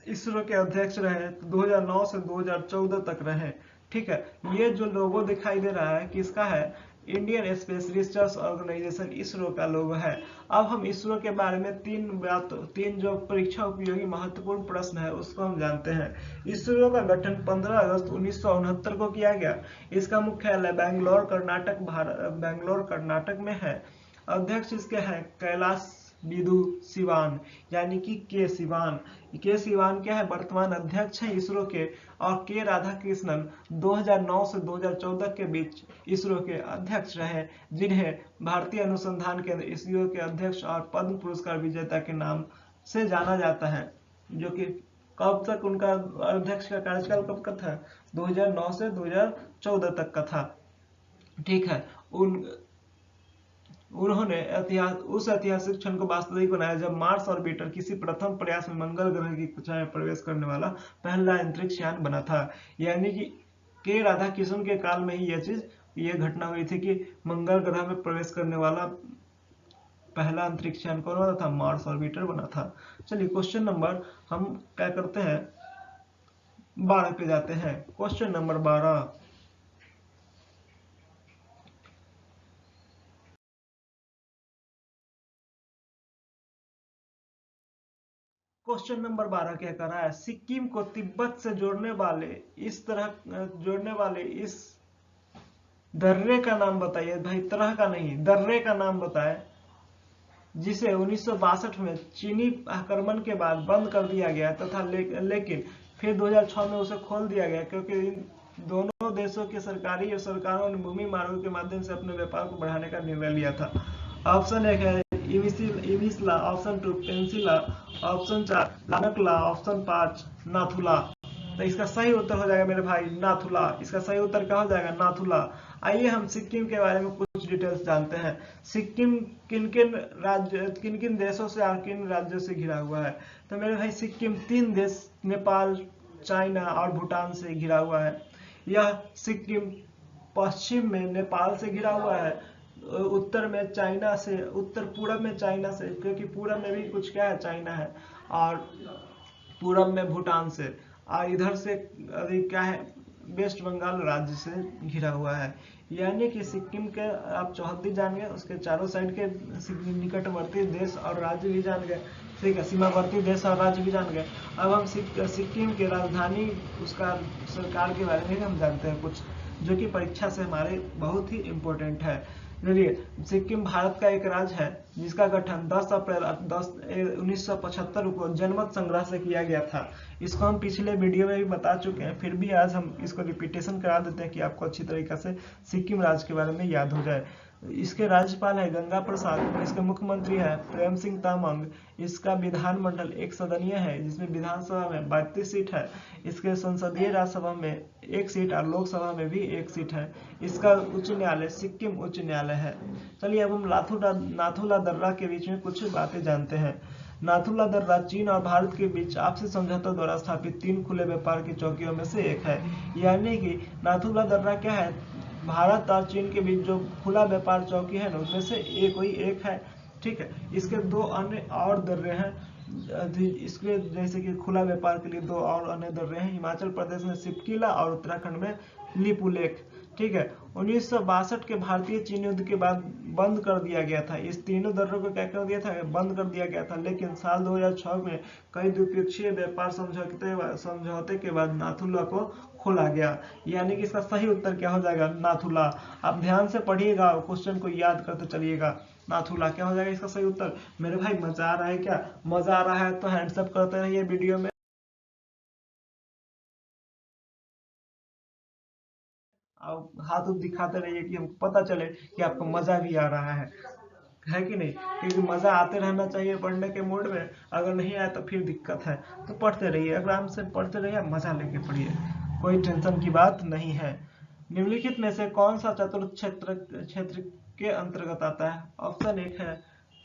इसरो के अध्यक्ष रहे? 2009 से 2014 तक रहे। ठीक है, ये जो लोगो दिखाई दे रहा है किसका है? Indian Space Research Organisation ISRO का लोगो है। अब हम इसरो के बारे में तीन जो परीक्षा उपयोगी महत्वपूर्ण प्रश्न है उसको हम जानते हैं। इसरो का गठन 15 अगस्त 1969 को किया गया। इसका मुख्यालय बेंगलोर कर्नाटक में है। अध्यक्ष इसके हैं कैलाश विधु सिवान, यानी कि के सिवान। के सिवान क्या है? वर्तमान अध्यक्ष है इसरो के। और के राधाकृष्णन 2009 से 2014 के बीच इसरो के अध्यक्ष रहे, जिन्हें भारतीय अनुसंधान केंद्र इसरो के अध्यक्ष और पद्म पुरस्कार विजेता के नाम से जाना जाता है। जो कि कब तक उनका अध्यक्ष का कार्यकाल कब का था? 2009 से 2014 तक का था। ठीक है, उन्होंने उस ऐतिहासिक क्षण को वास्तविक बनाया जब मार्स ऑर्बिटर किसी प्रथम प्रयास में मंगल ग्रह की कक्षा में प्रवेश करने वाला पहला अंतरिक्ष यान बना था। यानी कि के राधाकृष्णन के काल में ही ये घटना हुई थी कि मंगल ग्रह में प्रवेश करने वाला पहला अंतरिक्ष यान कौन बना था? मार्स ऑर्बिटर बना था। चलिए क्वेश्चन नंबर हम क्या करते हैं, 12 पे जाते हैं। Question number 12। क्वेश्चन नंबर 12 क्या कर रहा है, सिक्किम को तिब्बत से जोड़ने वाले इस दर्रे का नाम बताइए। भाई तरह का नहीं, दर्रे का नाम बताए, जिसे 1962 में चीनी आक्रमण के बाद बंद कर दिया गया तथा लेकिन फिर 2006 में उसे खोल दिया गया, क्योंकि इन दोनों देशों की सरकारों ने भूमि मार्गों के माध्यम से अपने व्यापार को बढ़ाने का निर्णय लिया था। ऑप्शन 1 है इविस्ला, ऑप्शन 2 पेंसिला, ऑप्शन 4 लानकला, ऑप्शन 5 नाथुला। तो इसका सही उत्तर हो जाएगा मेरे भाई नाथुला। इसका सही उत्तर क्या हो जाएगा, नाथुला। आइए हम सिक्किम के बारे में कुछ डिटेल्स जानते हैं। सिक्किम किन किन देशों से और किन राज्यों से घिरा हुआ है। तो मेरे भाई सिक्किम 3 देश नेपाल, चाइना और भूटान से घिरा हुआ है। यह सिक्किम पश्चिम में नेपाल से घिरा हुआ है, उत्तर में चाइना से, उत्तर पूरब में चाइना से, क्योंकि पूरब में भी कुछ क्या है, चाइना है, और पूरब में भूटान से, और इधर से क्या है, वेस्ट बंगाल राज्य से घिरा हुआ है। यानी कि सिक्किम के आप चौहद्दी जान गए, उसके चारों साइड के निकटवर्ती देश और राज्य भी जान गए, ठीक है, सीमावर्ती देश और राज्य भी जान गए। अब हम सिक्किम की राजधानी, उसका सरकार के बारे में हम जानते हैं कुछ, जो कि परीक्षा से हमारे बहुत ही इम्पोर्टेंट है। चलिए, सिक्किम भारत का एक राज्य है जिसका गठन 10 अप्रैल 1975 को जनमत संग्रह से किया गया था। इसको हम पिछले वीडियो में भी बता चुके हैं, फिर भी आज हम इसको रिपीटेशन करा देते हैं कि आपको अच्छी तरीके से सिक्किम राज्य के बारे में याद हो जाए। इसके राज्यपाल है गंगा प्रसाद, इसके मुख्यमंत्री है प्रेम सिंह तामांग, इसका विधानमंडल एक सदनीय है जिसमें विधानसभा में 32 सीट है, इसके संसदीय राज्यसभा में 1 सीट और लोकसभा में भी 1 सीट है। इसका उच्च न्यायालय सिक्किम उच्च न्यायालय है। चलिए अब हम नाथुला दर्रा के बीच में कुछ बातें जानते हैं। नाथुला दर्रा चीन और भारत के बीच आपसी समझौतों द्वारा स्थापित 3 खुले व्यापार की चौकियों में से एक है। यानी कि नाथुला दर्रा क्या है, भारत और चीन के बीच जो खुला व्यापार चौकी है ना, उसमें से कोई एक है, ठीक है। इसके 2 अन्य और दर्रे हैं, इसके जैसे कि खुला व्यापार के लिए 2 और अन्य दर्रे हैं, हिमाचल प्रदेश में सिपकिला और उत्तराखंड में लिपुलेख, ठीक है। 1962 के भारतीय चीन युद्ध के बाद बंद कर दिया गया था। इस तीनों दर्रों को क्या कर दिया था, बंद कर दिया गया था, लेकिन साल 2006 में कई द्विपक्षीय व्यापार समझौते के बाद नाथुला को खोला गया। यानी कि इसका सही उत्तर क्या हो जाएगा, नाथुला। आप ध्यान से पढ़िएगा, क्वेश्चन को याद करते चलिएगा। नाथुला क्या हो जाएगा इसका सही उत्तर। मेरे भाई मजा आ रहा है क्या, मजा आ रहा है तो हैंड्स अप करते रहिए वीडियो में, और हाथ उठ दिखाते रहिए कि हमको पता चले कि आपको मजा भी आ रहा है कि नहीं। क्योंकि मजा आते रहना चाहिए पढ़ने के मूड में, अगर नहीं आया तो फिर दिक्कत है। तो पढ़ते रहिए, आराम से पढ़ते रहिए, मजा लेके पढ़िए, कोई टेंशन की बात नहीं है। निम्नलिखित में से कौन सा चतुर्थ क्षेत्र के अंतर्गत आता है। ऑप्शन 1 है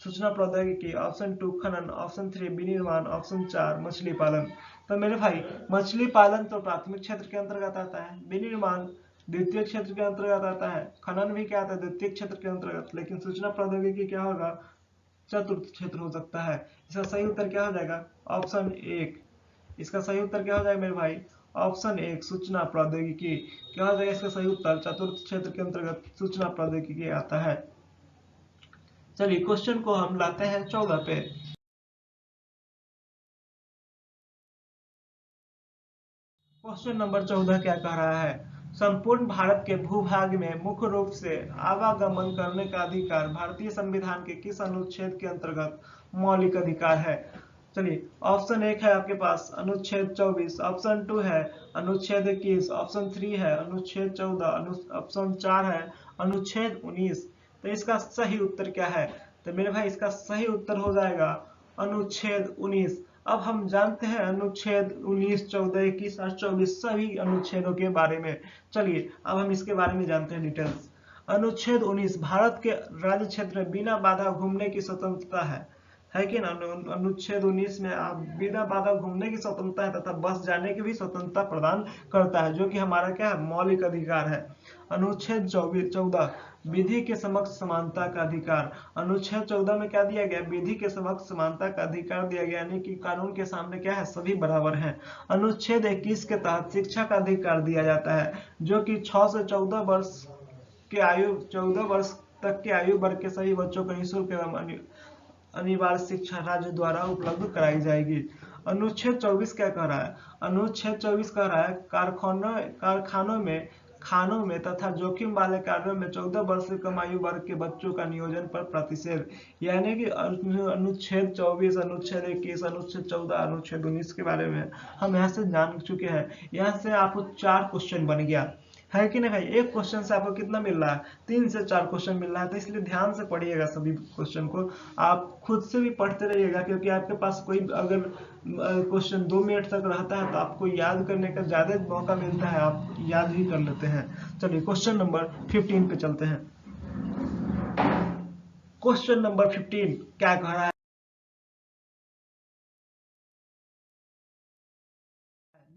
सूचना प्रौद्योगिकी, ऑप्शन 2 खनन, ऑप्शन 3 विनिर्माण, ऑप्शन 4 मछली पालन। तो मेरे भाई मछली पालन तो प्राथमिक क्षेत्र के अंतर्गत आता है, विनिर्माण द्वितीय क्षेत्र के अंतर्गत आता है, खनन भी क्या आता है, द्वितीय क्षेत्र के अंतर्गत, लेकिन सूचना प्रौद्योगिकी क्या होगा, चतुर्थ क्षेत्र हो सकता है। इसका सही उत्तर क्या हो जाएगा, ऑप्शन 1। इसका सही उत्तर क्या हो जाएगा मेरे भाई, ऑप्शन 1 सूचना प्रौद्योगिकी। क्या हो जाएगा इसका सही उत्तर, चतुर्थ क्षेत्र के अंतर्गत सूचना प्रौद्योगिकी आता है। चलिए क्वेश्चन को हम लाते हैं 14 पे। क्वेश्चन नंबर 14 क्या कह रहा है, संपूर्ण भारत के भूभाग में मुख्य रूप से आवागमन करने का अधिकार भारतीय संविधान के किस अनुच्छेद के अंतर्गत मौलिक अधिकार है। चलिए ऑप्शन 1 है आपके पास अनुच्छेद 24, ऑप्शन 2 है अनुच्छेद 21, ऑप्शन 3 है अनुच्छेद 14, ऑप्शन 4 है अनुच्छेद 19। तो इसका सही उत्तर क्या है, तो मेरे भाई इसका सही उत्तर हो जाएगा अनुच्छेद 19। अब हम जानते हैं अनुच्छेद 19, 14, 21 और 24 सभी अनुच्छेदों के बारे में। चलिए अब हम इसके बारे में जानते हैं डिटेल्स। अनुच्छेद 19 भारत के राज्य क्षेत्र में बिना बाधा घूमने की स्वतंत्रता है। है कि ना। अनुच्छेद 19 में आप बिना बाधा घूमने की स्वतंत्रता है तथा बस जाने की भी स्वतंत्रता प्रदान करता है, जो कि हमारा क्या है, मौलिक अधिकार है। अनुच्छेद 14 विधि के समक्ष समानता का अधिकार। अनुच्छेद 14 में क्या दिया गया, विधि के समक्ष समानता का अधिकार दिया गया, यानी कि कानून के सामने क्या है, सभी बराबर हैं। अनुच्छेद 21 के तहत शिक्षा का अधिकार दिया जाता है, जो कि 6 से 14 वर्ष के आयु 14 वर्ष तक के आयु वर्ग के सभी बच्चों को निःशुल्क एवं अनिवार्य शिक्षा राज्य द्वारा उपलब्ध कराई जाएगी। अनुच्छेद 24 क्या कह रहा है, अनुच्छेद 24 कह रहा है खानों में तथा जोखिम वाले कार्यों में 14 वर्ष से कम आयु वर्ग के बच्चों का नियोजन पर प्रतिषेध। यानी कि अनुच्छेद 24, अनुच्छेद 21, अनुच्छेद 14, अनुच्छेद 19 के बारे में हम यहाँ से जान चुके हैं। यहाँ से आपको 4 क्वेश्चन बन गया, है कि नहीं भाई। एक क्वेश्चन से आपको कितना मिल रहा है, 3 से 4 क्वेश्चन मिल रहा है। तो इसलिए ध्यान से पढ़िएगा सभी क्वेश्चन को, आप खुद से भी पढ़ते रहिएगा, क्योंकि आपके पास कोई अगर क्वेश्चन 2 मिनट तक रहता है तो आपको याद करने का ज्यादा मौका मिलता है, आप याद भी कर लेते हैं। चलिए क्वेश्चन नंबर 15 पे चलते हैं। क्वेश्चन नंबर 15 क्या कह रहा है,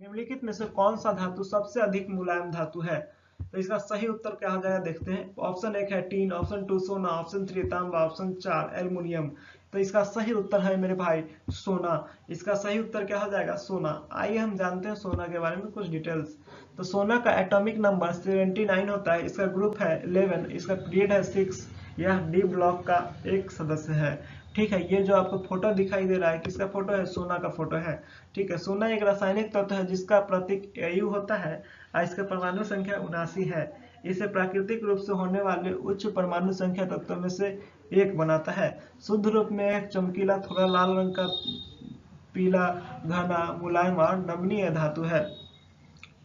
निम्नलिखित में से कौन सा धातु सबसे अधिक मुलायम धातु है। तो इसका सही उत्तर क्या हो जाएगा, देखते हैं। ऑप्शन 1 है टीन, ऑप्शन 2 सोना, ऑप्शन 3 तांबा, ऑप्शन 4 एल्युमिनियम। तो इसका सही उत्तर है मेरे भाई सोना। इसका सही उत्तर क्या हो जाएगा, सोना। आइए हम जानते हैं सोना के बारे में कुछ डिटेल्स। तो सोना का एटॉमिक नंबर 79 होता है, इसका ग्रुप है 11, इसका पीरियड है 6, यह डी ब्लॉक का एक सदस्य है। ठीक है, ये जो आपको फोटो दिखाई दे रहा है, किसका फोटो है, सोना का फोटो है। ठीक है, सोना एक रासायनिक तत्व है जिसका प्रतीक Au होता है और इसका परमाणु संख्या 79 है। इसे प्राकृतिक रूप से होने वाले उच्च परमाणु संख्या तत्वों में से एक बनाता है। शुद्ध रूप में एक चमकीला थोड़ा लाल रंग का पीला घना मुलायम और नमनीय धातु है।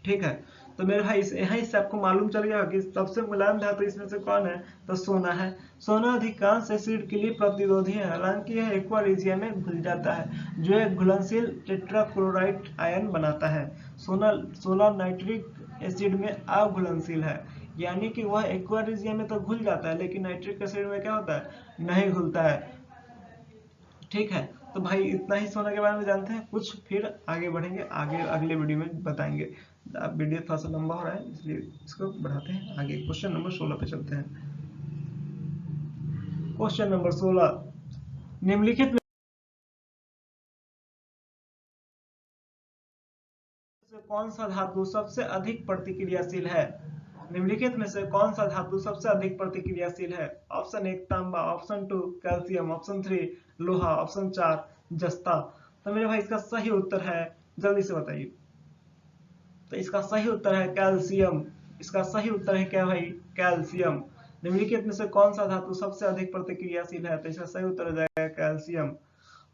ठीक है, तो मेरे भाई यहाँ से आपको मालूम चल गया कि सबसे मुलायम धातु इसमें से कौन है, तो सोना है। सोना अधिकांश एसिड के लिए प्रतिरोधी है, हालांकि यह एक्वा रीजियन में घुल जाता है, जो एक घुलनशील टेट्राक्लोराइड आयन बनाता है। सोना सोना नाइट्रिक एसिड में अघुलनशील है, यानी कि वह एक्वा रीजियन में तो घुल जाता है, लेकिन नाइट्रिक एसिड में क्या होता है, नहीं घुलता है। ठीक है, तो भाई इतना ही सोना के बारे में जानते हैं कुछ, फिर आगे बढ़ेंगे, आगे अगले वीडियो में बताएंगे। अब वीडियो थोड़ा सा लंबा हो रहा है, इसलिए इसको बढ़ाते हैं आगे। क्वेश्चन नंबर 16 पे चलते हैं। क्वेश्चन नंबर 16, निम्नलिखित में से कौन सा धातु सबसे अधिक प्रतिक्रियाशील है। निम्नलिखित में से कौन सा धातु सबसे अधिक प्रतिक्रियाशील है। ऑप्शन 1 तांबा, ऑप्शन 2 कैल्शियम, ऑप्शन 3 लोहा, ऑप्शन 4 जस्ता। तो मेरे भाई इसका सही उत्तर है, जल्दी से बताइए। तो इसका सही उत्तर है कैल्शियम। इसका सही उत्तर है क्या भाई, कैल्शियम। निम्नलिखित में से कौन सा धातु सबसे अधिक प्रतिक्रियाशील है, तो इसका सही उत्तर हो जाएगा कैल्शियम।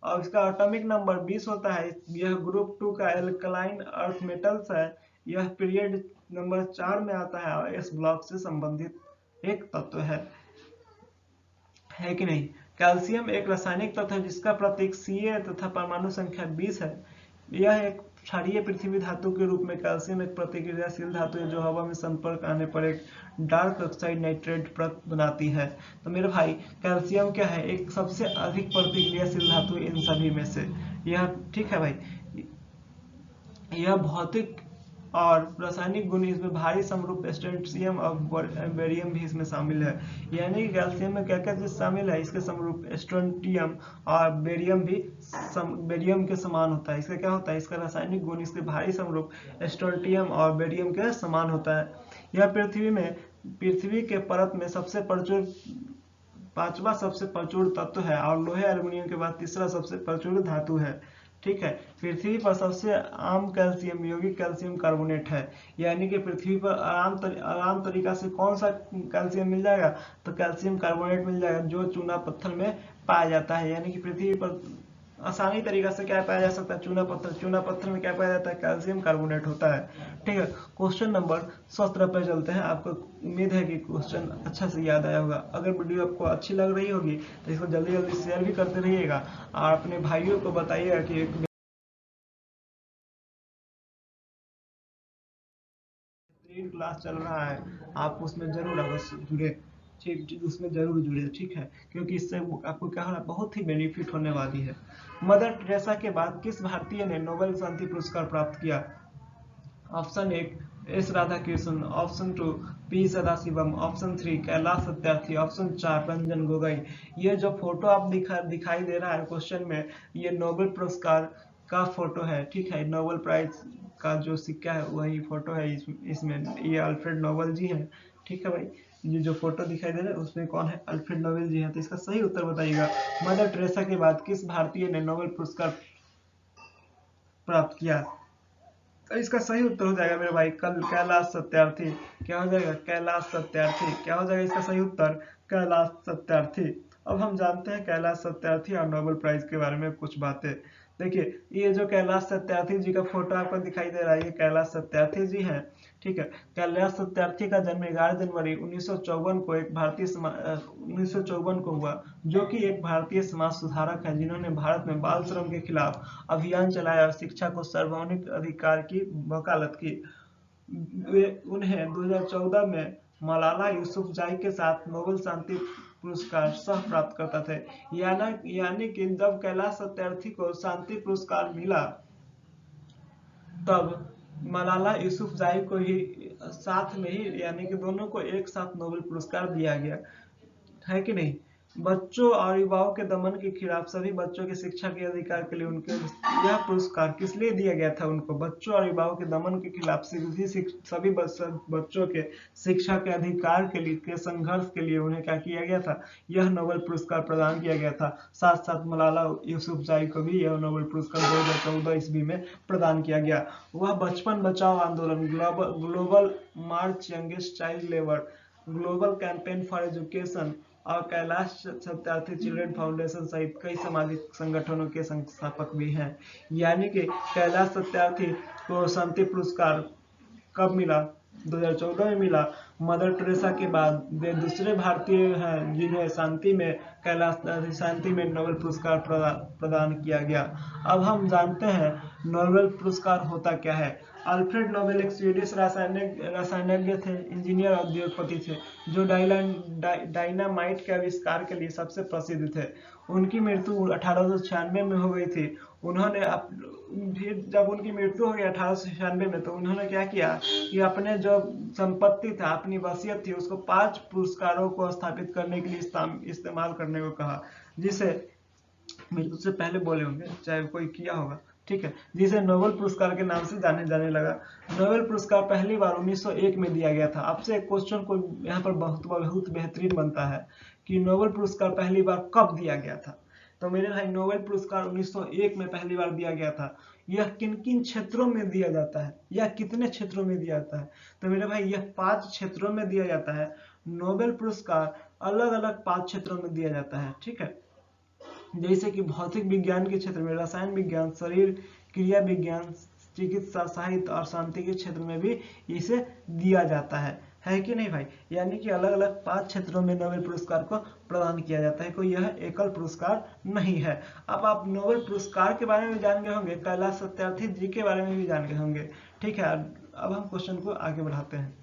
और इसका एटॉमिक नंबर 20 होता है, यह ग्रुप 2 का एल्कलाइन अर्थ मेटल्स है। यह पीरियड नंबर 4 में आता है और एस ब्लॉक से संबंधित एक तत्व है कि नहीं। कैल्शियम एक रासायनिक तत्व है जिसका प्रतीक Ca तथा परमाणु संख्या 20 है। यह एक क्षारीय पृथ्वी धातु के रूप में कैल्शियम एक प्रतिक्रियाशील धातु है जो हवा में संपर्क आने पर एक डार्क ऑक्साइड नाइट्रेट परत बनाती है। तो मेरे भाई कैल्शियम क्या है, एक सबसे अधिक प्रतिक्रियाशील धातु इन सभी में से यह। ठीक है भाई, यह भौतिक और रासायनिक गुण इसमें भारी समरूप स्ट्रोंटियम और बेरियम भी इसमें शामिल है। यानी कि कैल्शियम में क्या क्या चीज शामिल है, इसके समरूप स्ट्रोंटियम और बेरियम भी बेरियम के समान होता है। इसका क्या होता है, इसका रासायनिक गुण इसके भारी समरूप स्ट्रोंटियम और बेरियम के समान होता है। यह पृथ्वी के परत में सबसे प्रचुर 5वां सबसे प्रचुर तत्व है और लोहे एल्युमिनियम के बाद तीसरा सबसे प्रचुर धातु है। ठीक है, पृथ्वी पर सबसे आम कैल्शियम यौगिक कैल्शियम कार्बोनेट है। यानी कि पृथ्वी पर आराम तरीका से कौन सा कैल्शियम मिल जाएगा, तो कैल्शियम कार्बोनेट मिल जाएगा, जो चूना पत्थर में पाया जाता है। यानी कि पृथ्वी पर आसानी तरीका से क्या पाया जा सकता है, चूना पत्थर में क्या पाया जाता है, कैल्शियम कार्बोनेट होता है। ठीक है, क्वेश्चन नंबर 17 पे चलते हैं। आपको उम्मीद है कि क्वेश्चन अच्छा से याद आया होगा। अगर वीडियो आपको अच्छी लग रही होगी तो इसको जल्दी जल्दी शेयर भी करते रहिएगा और अपने भाइयों को बताइएगा कि एक क्लास चल रहा है, आप उसमें जरूर अवश्य जुड़े। उसमें जरूर जुड़े, ठीक है, क्योंकि इससे आपको क्या होना, बहुत ही बेनिफिट होने वाली है। मदर टेरेसा के बाद किस भारतीय ने नोबेल शांति पुरस्कार प्राप्त किया? Option 1 S Radhakrishnan, option 2 P Sadasivam, option 3 Kailash Satyarthi, option 4 Ranjan Gogoi. ये जो फोटो आप दिखाई दे रहा है क्वेश्चन में, ये नोबेल पुरस्कार का फोटो है, ठीक है, नोबेल प्राइज का जो सिक्का है वही फोटो है इसमें ये अल्फ्रेड नोबेल जी हैं, ठीक है भाई। ये जो फोटो दिखाई दे रहा है उसमें कौन है, अल्फ्रेड नोबेल जी हैं। तो इसका सही उत्तर बताइएगा, मदर टेरेसा के बाद किस भारतीय ने नोबेल पुरस्कार प्राप्त किया? तो इसका सही उत्तर हो जाएगा मेरे भाई कल कैलाश सत्यार्थी। क्या हो जाएगा, कैलाश सत्यार्थी। क्या हो जाएगा इसका सही उत्तर, कैलाश सत्यार्थी। अब हम जानते हैं कैलाश सत्यार्थी और नोबेल प्राइज के बारे में कुछ बातें। देखिए, ये जो कैलाश सत्यार्थी जी का फोटो आपको दिखाई दे रहा है, ये कैलाश सत्यार्थी जी हैं, ठीक है। कैलाश सत्यार्थी का जन्म 11 जनवरी 1954 को एक भारतीय 1954 को हुआ, जो कि एक भारतीय समाज सुधारक है जिन्होंने भारत में बाल श्रम के खिलाफ अभियान चलाया और शिक्षा को सार्वभौमिक अधिकार की वकालत की। उन्हें 2014 में मलाला यूसुफजई के साथ नोबेल शांति पुरस्कार सह प्राप्त करता थे। यानी कि जब कैलाश सत्यार्थी को शांति पुरस्कार मिला, तब मलाला यूसुफजई को ही साथ में ही, यानी कि दोनों को एक साथ नोबेल पुरस्कार दिया गया है कि नहीं। बच्चों और युवाओं के दमन के खिलाफ सभी बच्चों की शिक्षा के अधिकार के लिए उनके यह पुरस्कार किस लिए दिया गया था? उनको बच्चों और युवाओं के दमन के खिलाफ सभी बच्चों के शिक्षा के अधिकार के लिए, के संघर्ष के लिए उन्हें क्या किया गया था, यह नोबेल पुरस्कार प्रदान किया गया था। साथ साथ मलाला यूसुफजई को भी यह नोबेल पुरस्कार 2014 ईस्वी में प्रदान किया गया। वह बचपन बचाओ आंदोलन, global March youngest child labour, global campaign for education और कैलाश सत्यार्थी चिल्ड्रन फाउंडेशन सहित कई सामाजिक संगठनों के संस्थापक भी हैं। यानी कि कैलाश सत्यार्थी को शांति पुरस्कार कब मिला? 2014 में मिला। मदर टेरेसा के बाद वे दूसरे भारतीय हैं जिन्हें शांति में नोबेल पुरस्कार प्रदान किया गया। अब हम जानते हैं नोबेल पुरस्कार होता क्या है। अल्फ्रेड नोबेल एक स्वीडिश रसायनज्ञ थे, इंजीनियर और उद्योगपति थे, जो डायनामाइट के आविष्कार के लिए सबसे प्रसिद्ध थे। उनकी मृत्यु 1896 में हो गई थी। उन्होंने फिर जब उनकी मृत्यु हो गई 1896 में, तो उन्होंने क्या किया कि अपने जो संपत्ति था, अपनी वसीयत थी, उसको 5 पुरस्कारों को स्थापित करने के लिए इस्तेमाल करने को कहा, जिसे मृत्यु से पहले बोले होंगे, चाहे कोई किया होगा, ठीक है, जिसे नोबेल पुरस्कार के नाम से जाने लगा। नोबेल पुरस्कार पहली बार 1901 में दिया गया था। आपसे एक क्वेश्चन को यहाँ पर बहुत बेहतरीन बनता है कि नोबेल पुरस्कार पहली बार कब दिया गया था। तो मेरे भाई नोबेल पुरस्कार 1901 में पहली बार दिया गया था। यह किन किन क्षेत्रों में दिया जाता है, या कितने क्षेत्रों में दिया जाता है? तो मेरे भाई यह 5 क्षेत्रों में दिया जाता है। नोबेल पुरस्कार अलग अलग 5 क्षेत्रों में दिया जाता है, ठीक है। जैसे कि भौतिक विज्ञान के क्षेत्र में, रसायन विज्ञान, शरीर क्रिया विज्ञान, चिकित्सा, साहित्य और शांति के क्षेत्र में भी इसे दिया जाता है कि नहीं भाई। यानी कि अलग अलग 5 क्षेत्रों में नोबेल पुरस्कार को प्रदान किया जाता है, कोई यह एकल पुरस्कार नहीं है। अब आप नोबेल पुरस्कार के बारे में जान गए होंगे, कैलाश सत्यार्थी जी के बारे में भी जान गए होंगे, ठीक है। अब हम क्वेश्चन को आगे बढ़ाते हैं,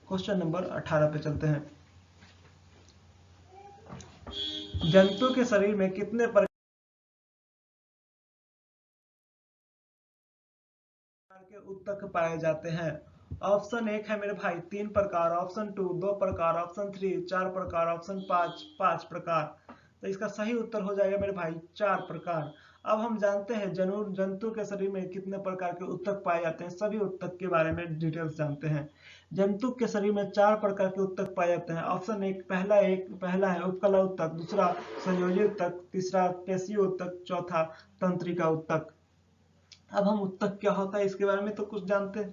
क्वेश्चन नंबर 18 पे चलते हैं। जंतु के शरीर में कितने प्रकार के उत्तक पाए जाते हैं? ऑप्शन 1 है मेरे भाई 3 प्रकार, ऑप्शन 2 2 प्रकार, ऑप्शन 3 4 प्रकार, ऑप्शन 5 5 प्रकार। तो इसका सही उत्तर हो जाएगा मेरे भाई 4 प्रकार। अब हम जानते हैं जंतु के शरीर में कितने प्रकार के उत्तक पाए जाते हैं, सभी उत्तक के बारे में डिटेल्स जानते हैं। जंतु के शरीर में 4 प्रकार के उत्तक पाए जाते हैं। ऑप्शन 1 पहला है उपकला उत्तक, दूसरा संयोजी उत्तक, तीसरा पेशीय उत्तक, चौथा तंत्रिका उत्तक। अब हम उत्तक क्या होता है इसके बारे में तो कुछ जानते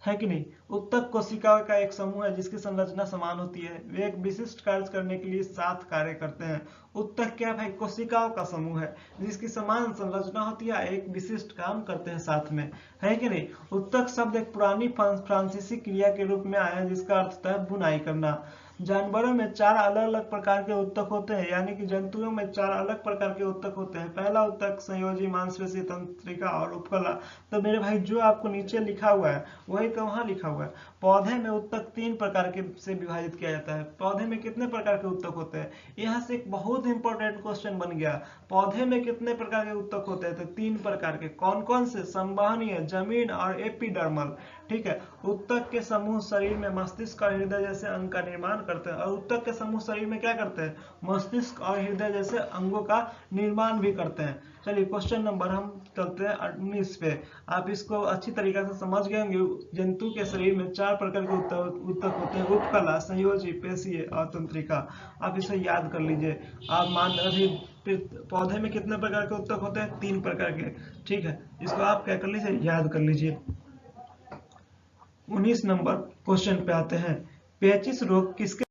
हैं कि नहीं। उत्तक कोशिका का एक समूह है जिसकी संरचना समान होती है। वे एक विशिष्ट कार्य करने के लिए साथ कार्य करते हैं। उत्तक क्या भाई, कोशिकाओं का समूह है जिसकी समान संरचना होती है, एक विशिष्ट काम करते हैं साथ में, है कि नहीं। उत्तक शब्द एक पुरानी फ्रांसीसी क्रिया के रूप में आया जिसका अर्थ है बुनाई करना। जानवरों में 4 अलग अलग प्रकार के उत्तक होते हैं, यानी कि जंतुओं में 4 अलग प्रकार के उत्तक होते हैं। पहला उत्तक संयोजी, मांसपेशी, तंत्रिका और उपकला। तो मेरे भाई जो आपको नीचे लिखा हुआ है वही तो वहां लिखा हुआ है। पौधे में ऊतक 3 प्रकार के से विभाजित किया जाता है। पौधे में कितने प्रकार के ऊतक होते हैं? यहाँ से एक बहुत इंपॉर्टेंट क्वेश्चन बन गया, पौधे में कितने प्रकार के ऊतक होते हैं? तो 3 प्रकार के। कौन कौन से? संवहनीय, जमीन और एपिडर्मल। ठीक है, ऊतक के समूह शरीर में मस्तिष्क और हृदय जैसे अंग का निर्माण करते हैं। और ऊतक के समूह शरीर में क्या करते हैं? मस्तिष्क और हृदय जैसे अंगों का निर्माण भी करते हैं। चलिए क्वेश्चन नंबर हम चलते हैं 19 पे। आप इसको अच्छी तरीके से समझ गए होंगे। जंतु के शरीर में 4 प्रकार के ऊतक होते हैं, उपकला, संयोजी, पेशीय और तंत्रिका। आप इसे याद कर लीजिए। आप मान अभी पौधे में कितने प्रकार के ऊतक होते हैं? 3 प्रकार के। ठीक है, इसको आप क्या कर लीजिए, याद कर लीजिए। 19 नंबर क्वेश्चन पे आते हैं। पेचिश रोग किसके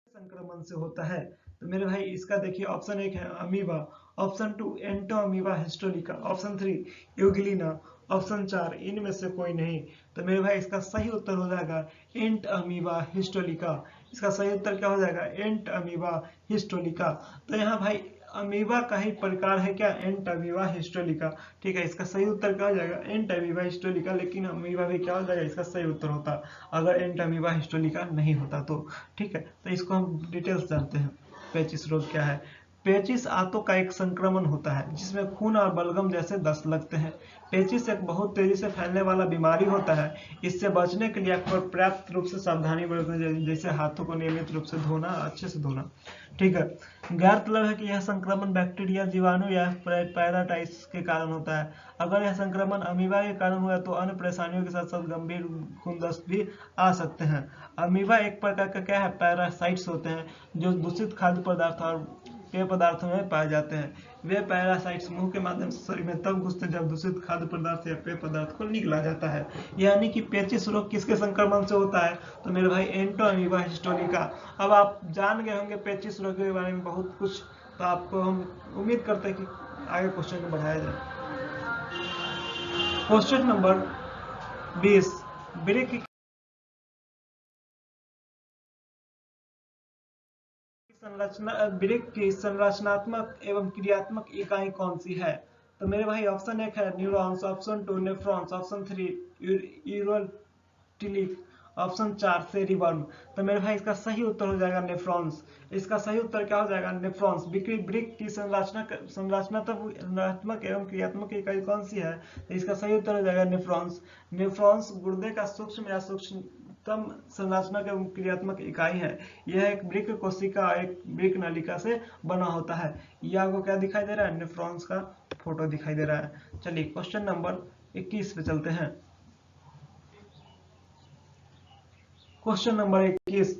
संक्रमण से होता है? तो मेरे भाई इसका देखिए, ऑप्शन 1 है amoeba, option 2 entamoeba histolytica, option 3 euglena, option 4 इनमें से कोई नहीं। तो मेरे भाई इसका सही उत्तर हो जाएगा एंट अमीबा हिस्टोलिका। इसका सही उत्तर क्या हो जाएगा? एंट अमीबा हिस्टोलिका। तो यहाँ भाई अमीबा का ही प्रकार है क्या? एंट अमीबा हिस्टोलिका। ठीक है, इसका सही उत्तर क्या हो जाएगा? एंट अमीबा हिस्टोलिका। लेकिन अमीबा भी क्या हो जाएगा? इसका सही उत्तर होता अगर एंट अमीबा हिस्टोलिका नहीं होता तो। ठीक है, तो इसको हम डिटेल्स जानते हैं। पेचिश रोग क्या है? पेचिश आंतों का एक संक्रमण होता है जिसमें खून और बलगम जैसे दस्त लगते हैं। पेचिश एक बहुत तेजी से फैलने वाला बीमारी होता है। इससे बचने के लिए आपको पर्याप्त रूप से सावधानी बरतनी चाहिए, जैसे हाथों को नियमित रूप से धोना, अच्छे से धोना। ठीक है, गौरतलब है कि यह संक्रमण बैक्टीरिया, जीवाणु या पैराटाइट्स के कारण होता है। अगर यह संक्रमण अमीबा के कारण हुआ तो अन्य परेशानियों के साथ साथ गंभीर खून दस्त भी आ सकते हैं। अमीबा एक प्रकार का क्या है? पैरासाइट्स होते हैं जो दूषित खाद्य पदार्थ और पेय पदार्थों में पाए जाते हैं। वे पैरासाइट्स मुंह के माध्यम से शरीर में तब घुसते हैं जब दूषित खाद्य पदार्थ या पेय पदार्थ को निगला जाता है। यानी कि पेचिश रोग किसके संक्रमण से होता है? तो मेरे भाई एंटो अमीबा हिस्टोलिका। अब आप जान गए होंगे पेचिश रोग के बारे में बहुत कुछ, तो आपको हम उम्मीद करते हैं कि आगे क्वेश्चन को बढ़ाया जाए। क्वेश्चन नंबर 20, वृक्क वृक्क की संरचनात्मक एवं क्रियात्मक इकाई कौन सी है? तो मेरे भाई ऑप्शन 1 है neurons, option 2 nephrons, option 3 ureotelic, option 4 cerebrum. तो मेरे भाई इसका सही उत्तर हो जाएगा नेफ्रॉन्स। इसका सही उत्तर क्या हो जाएगा? नेफ्रॉन्स। वृक्क की संरचनात्मक एवं क्रियात्मक इकाई कौन सी है? तो इसका सही उत्तर हो जाएगा नेफ्रॉन्स। नेफ्रॉन्स गुर्दे का सूक्ष्म या सूक्ष्मतम संरचना एवं क्रियात्मक इकाई है। यह एक वृक्क कोशिका एक वृक्क नलिका से बना होता है। यह आपको क्या दिखाई दे रहा है? नेफ्रॉन्स का फोटो दिखाई दे रहा है। चलिए क्वेश्चन नंबर 21 पे चलते हैं। क्वेश्चन नंबर 21,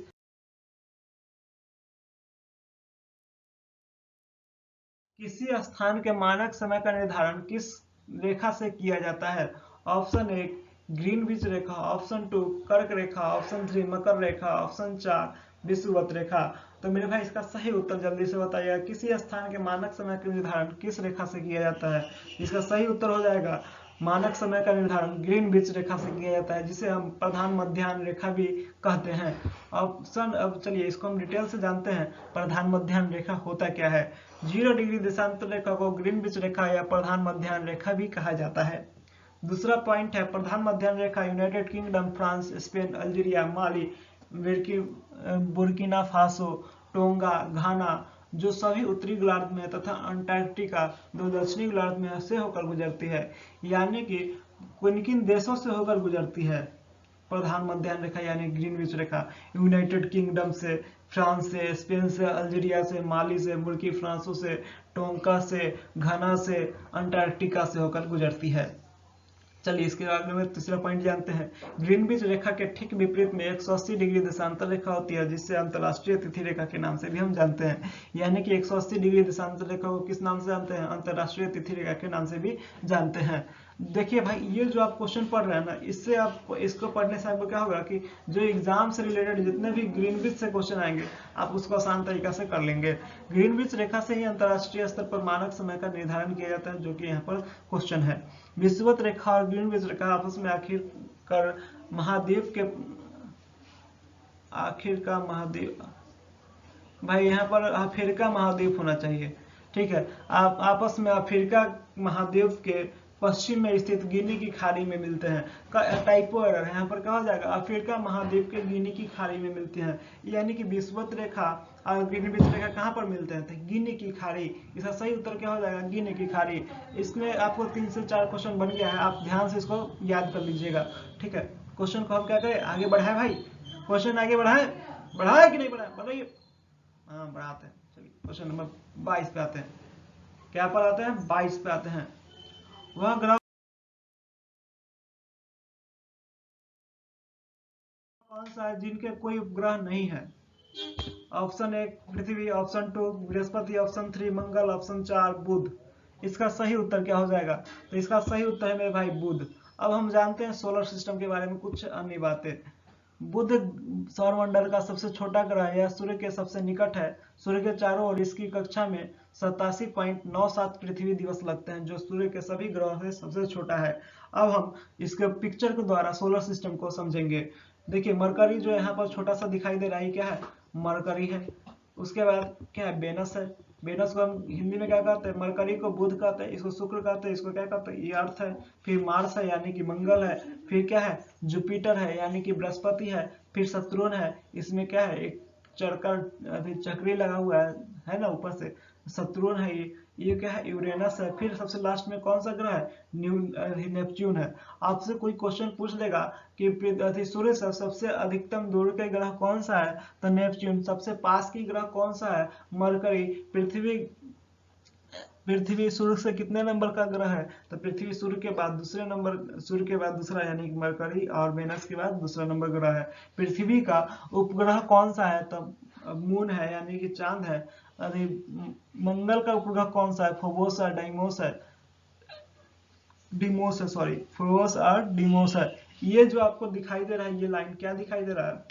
किसी स्थान के मानक समय का निर्धारण किस रेखा से किया जाता है? ऑप्शन 1 ग्रीनविच रेखा, ऑप्शन 2 कर्क रेखा, ऑप्शन 3 मकर रेखा, ऑप्शन 4 विषुवत रेखा। तो मेरे भाई इसका सही उत्तर जल्दी से बताइएगा, किसी स्थान के मानक समय का निर्धारण किस रेखा से किया जाता है? इसका सही उत्तर हो जाएगा मानक समय का निर्धारण ग्रीनविच रेखा से किया जाता है, जिसे हम प्रधान मध्याह्न रेखा भी कहते हैं। ऑप्शन, अब चलिए इसको हम डिटेल से जानते हैं। प्रधान मध्याह्न रेखा होता क्या है? 0 डिग्री देशांतर रेखा को ग्रीनविच रेखा या प्रधान मध्याह्न रेखा भी कहा जाता है। दूसरा पॉइंट है प्रधान मध्याह्न रेखा United Kingdom, France, Spain, Algeria, Mali, Burkina Faso, Tonga, Ghana, जो सभी उत्तरी गोलार्ध में, तथा अंटार्कटिका जो दक्षिणी गोलार्ध में से होकर गुजरती है। यानी कि किन किन देशों से होकर गुजरती है प्रधान मध्याह्न रेखा यानी ग्रीनविच रेखा? यूनाइटेड किंगडम से, फ्रांस से, स्पेन से, अल्जीरिया से, माली से, बुर्किना फासो से, टोंगा से, घाना से, अंटार्कटिका से होकर गुजरती है। चलिए इसके आगे में तीसरा पॉइंट जानते हैं। ग्रीनविच रेखा के ठीक विपरीत में 180 डिग्री देशांतर रेखा होती है, जिससे अंतरराष्ट्रीय तिथि रेखा के नाम से भी हम जानते हैं। यानी कि 180 डिग्री देशांतर रेखा को किस नाम से जानते हैं? अंतरराष्ट्रीय तिथि रेखा के नाम से भी जानते हैं। देखिए भाई, ये जो आप क्वेश्चन पढ़ रहे हैं ना, इससे आप इसको पढ़ने से आपको क्या होगा कि जो एग्जाम से रिलेटेड जितने भी ग्रीनविच से क्वेश्चन आएंगे आप उसको आसान तरीका से कर लेंगे। ग्रीनविच रेखा से ही अंतरराष्ट्रीय स्तर पर मानक समय का निर्धारण किया जाता है, जो कि यहाँ पर क्वेश्चन है। विषुवत रेखा और ग्रीनविच रेखा आपस में आखिर का महाद्वीप, भाई यहाँ पर अफ्रीका महाद्वीप होना चाहिए। ठीक है, आप आपस में अफ्रीका महाद्वीप के पश्चिम में स्थित गिनी की खाड़ी में मिलते हैं। टाइपो एरर है, यहाँ पर क्या हो जाएगा, अफ्रीका महाद्वीप के गिनी की खाड़ी में मिलते हैं, यानी कि विषुवत रेखा और ग्रीनविच रेखा कहाँ पर मिलते हैं, तो गिनी की खाड़ी। इसका सही उत्तर क्या हो जाएगा, गिनी की खाड़ी। इसमें आपको 3 से 4 क्वेश्चन बन गया है, आप ध्यान से इसको याद कर लीजिएगा। ठीक है, क्वेश्चन को हम क्या करें, आगे बढ़ाए भाई, क्वेश्चन आगे बढ़ाए कि नहीं बढ़ाइए, हाँ बढ़ाते हैं। चलिए क्वेश्चन नंबर 22 पे आते हैं। क्या पर आते हैं, 22 पे आते हैं। वह ग्रह कौन सा है जिनके कोई उपग्रह नहीं है। ऑप्शन 1 पृथ्वी, ऑप्शन 2 बृहस्पति, ऑप्शन 3 मंगल, ऑप्शन 4 बुध। इसका सही उत्तर क्या हो जाएगा, तो इसका सही उत्तर है मेरे भाई बुध। अब हम जानते हैं सोलर सिस्टम के बारे में कुछ अन्य बातें। बुध सौरमंडल का सबसे छोटा ग्रह है, यह सूर्य के सबसे निकट है। सूर्य के चारों ओर इसकी कक्षा में 87.97 पृथ्वी दिवस लगते हैं, जो सूर्य के सभी ग्रहों से सबसे छोटा है। अब हम इसके पिक्चर के द्वारा सोलर सिस्टम को समझेंगे। देखिए मरकरी जो यहाँ पर छोटा सा दिखाई दे रहा है, क्या है, मरकरी है। उसके बाद क्या है, वेनस है। वेनस को हम हिंदी में क्या कहते हैं, मरकरी को बुध कहते हैं, इसको शुक्र कहते हैं, इसको क्या कहते हैं, ये अर्थ है। फिर मार्स है यानी कि मंगल है। फिर क्या है, जुपिटर है यानी कि बृहस्पति है। फिर सतुर्न है, इसमें क्या है, एक चक्री लगा हुआ है ना ऊपर से, सतुर्न है ये क्या है, यूरेनस है। फिर सबसे लास्ट में कौन सा ग्रह है, नेपच्यून है। आपसे कोई क्वेश्चन पूछ लेगा कि सूर्य से सबसे अधिकतम दूर के ग्रह कौन सा है, तो नेपच्यून। सबसे पास की ग्रह कौन सा है, मरकरी। पृथ्वी सूर्य से कितने नंबर का ग्रह है, तो पृथ्वी सूर्य के बाद दूसरे नंबर, सूर्य के बाद दूसरा यानी कि मरकरी, और वेनस के बाद दूसरा नंबर ग्रह है। पृथ्वी का उपग्रह कौन सा है, तो मून है यानी कि चांद है। अरे मंगल का उपग्रह कौन सा है, फोबोस है, डिमोस है, सॉरी फोबोस और डिमोस है। ये जो आपको दिखाई दे रहा है, ये लाइन क्या दिखाई दे रहा है,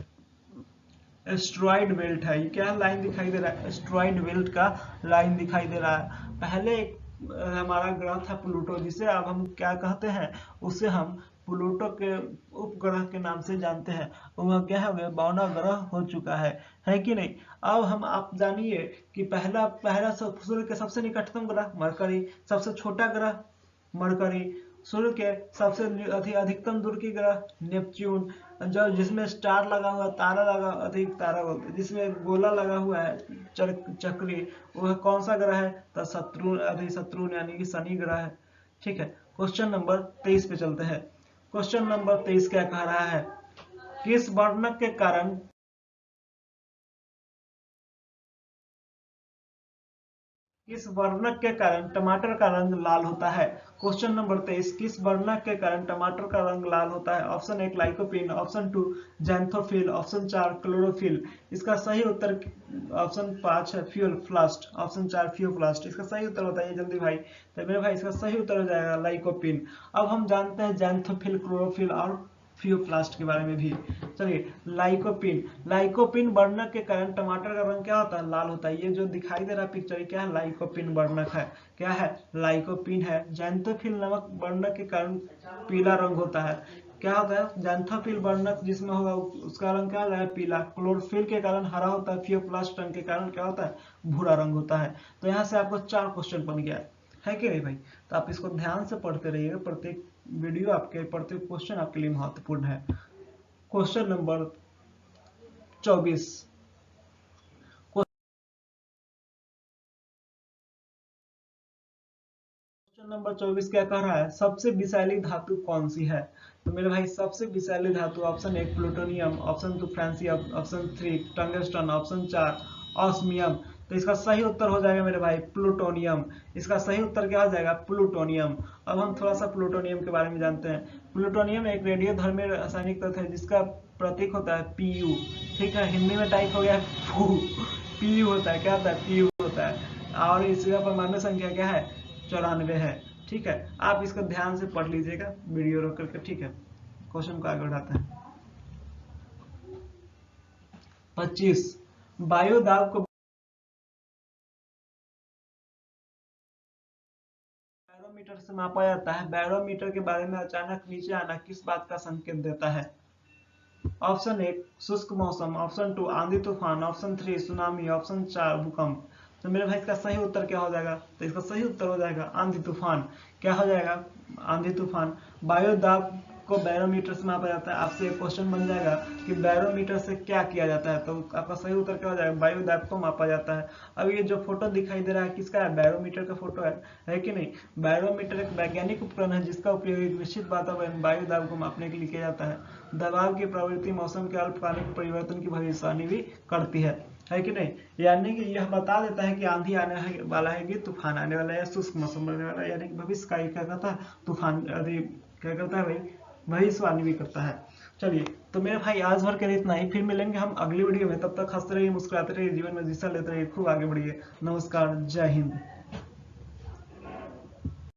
एस्ट्रॉइड बेल्ट है। ये क्या लाइन दिखाई दे रहा है, एस्ट्रॉइड बेल्ट का लाइन दिखाई दे रहा है। पहले एक हमारा ग्रह था प्लूटो, जिसे अब हम क्या कहते हैं, उसे हम प्लूटो के उपग्रह के नाम से जानते हैं। वह क्या हो गया, 52 ग्रह हो चुका है कि नहीं। अब हम आप जानिए कि पहला सूर्य के सबसे निकटतम ग्रह मरकरी, सबसे छोटा ग्रह मरकरी, सूर्य के सबसे अधिकतम दूर की ग्रह नेपच्यून, जो जिसमें स्टार लगा हुआ, तारा लगा, अधिक तारा बोलते हैं, जिसमें गोला लगा हुआ है चक्री, वह कौन सा ग्रह है, तो सतुर्न यानी कि शनि ग्रह है। ठीक है, क्वेश्चन नंबर 23 पे चलते हैं। क्वेश्चन नंबर 23 क्या कह रहा है, किस वर्णक के कारण किस वर्णक के कारण टमाटर का रंग लाल होता है। क्वेश्चन नंबर 23, किस वर्णक के कारण टमाटर का रंग लाल होता है। Option 1 lycopene, option 2 xanthophyll, option 4 chlorophyll. इसका सही उत्तर ऑप्शन 5 है फ्यूलफ्लास्ट, ऑप्शन 4 फ्यूफ्लास्ट। इसका सही उत्तर बताइए जल्दी भाई। तो मेरे भाई इसका सही उत्तर हो जाएगा लाइकोपीन। अब हम जानते हैं जैंथोफिल, क्लोरोफिल और फ्यूफ्लास्ट के बारे में भी। चलिए लाइकोपीन वर्णक के कारण टमाटर का रंग क्या होता है, लाल होता है। ये जो दिखाई दे रहा है पिक्चर, क्या है, लाइकोपीन वर्णक है। क्या है, लाइकोपीन है। जैंथोफिल नामक वर्णक के कारण पीला रंग होता है। क्या होता है, जैंथोफिल वर्णक जिसमें होगा उसका रंग क्या है, पीला। क्लोरोफिल के कारण हरा होता है। फ्यूफ्लास्ट रंग के कारण क्या होता है, भूरा रंग होता है। तो यहाँ से आपको 4 क्वेश्चन बन गया है कि नहीं भाई। तो आप इसको ध्यान से पढ़ते रहिएगा, प्रत्येक वीडियो आपके, प्रत्येक क्वेश्चन आपके लिए महत्वपूर्ण है। क्वेश्चन नंबर 24, क्वेश्चन नंबर 24 क्या कह रहा है, सबसे विषैली धातु कौन सी है। तो मेरे भाई सबसे विषैली धातु option 1 plutonium, option 2 francium, option 3 tungsten, option 4 osmium. तो इसका सही उत्तर हो जाएगा मेरे भाई प्लूटोनियम। इसका सही उत्तर क्या हो जाएगा, प्लूटोनियम। अब हम थोड़ा सा प्लूटोनियम के बारे में जानते हैं। प्लूटोनियम एक रेडियोधर्मी रासायनिक तत्व है जिसका प्रतीक होता है Pu। ठीक है, हिंदी में टाइप हो गया फू। Pu होता है, क्या होता है, Pu होता है। और इसका परमाणु संख्या क्या है, 94 है। ठीक है, आप इसको ध्यान से पढ़ लीजिएगा वीडियो रोक करके। ठीक है, क्वेश्चन को आगे बढ़ाते हैं। 25, वायु दाब को बैरोमीटर से मापा जाता है। बैरोमीटर के बारे में अचानक नीचे आना किस बात का संकेत देता है। ऑप्शन 1 शुष्क मौसम, ऑप्शन 2 आंधी तूफान, ऑप्शन 3 सुनामी, ऑप्शन 4 भूकंप। तो मेरे भाई इसका सही उत्तर क्या हो जाएगा, तो इसका सही उत्तर हो जाएगा आंधी तूफान। क्या हो जाएगा, आंधी तूफान। वायु दाब को बैरोमीटर से मापा जाता है। आपसे एक क्वेश्चन बन जाएगा कि बैरोमीटर से क्या किया जाता है, तो आपका सही उत्तर क्या हो जाएगा, वायु दाब को मापा जाता है। अब ये जो फोटो दिखाई दे रहा है किसका है, बैरोमीटर का फोटो है कि नहीं। बैरोमीटर एक वैज्ञानिक उपकरण है जिसका उपयोग एक निश्चित वातावरण वायु दाब को मापने के लिए किया जाता है। दबाव की प्रवृत्ति मौसम के अल्पकालिक परिवर्तन की भविष्यवाणी भी करती है कि नहीं। यानी कि यह बता देता है कि आंधी आने वाला है कि तूफान आने वाला है या शुष्क मौसम बनने वाला है, यानी कि भविष्य का क्या कहता है, तूफान क्या करता है भाई, भविष्यवाणी भी करता है। चलिए तो मेरे भाई आज भर के लिए इतना ही, फिर मिलेंगे हम अगली वीडियो में। तब तक हंसते रहिए, मुस्कुराते रहिए, जीवन में दिशा लेते रहिए, खूब आगे बढ़िए। नमस्कार, जय हिंद।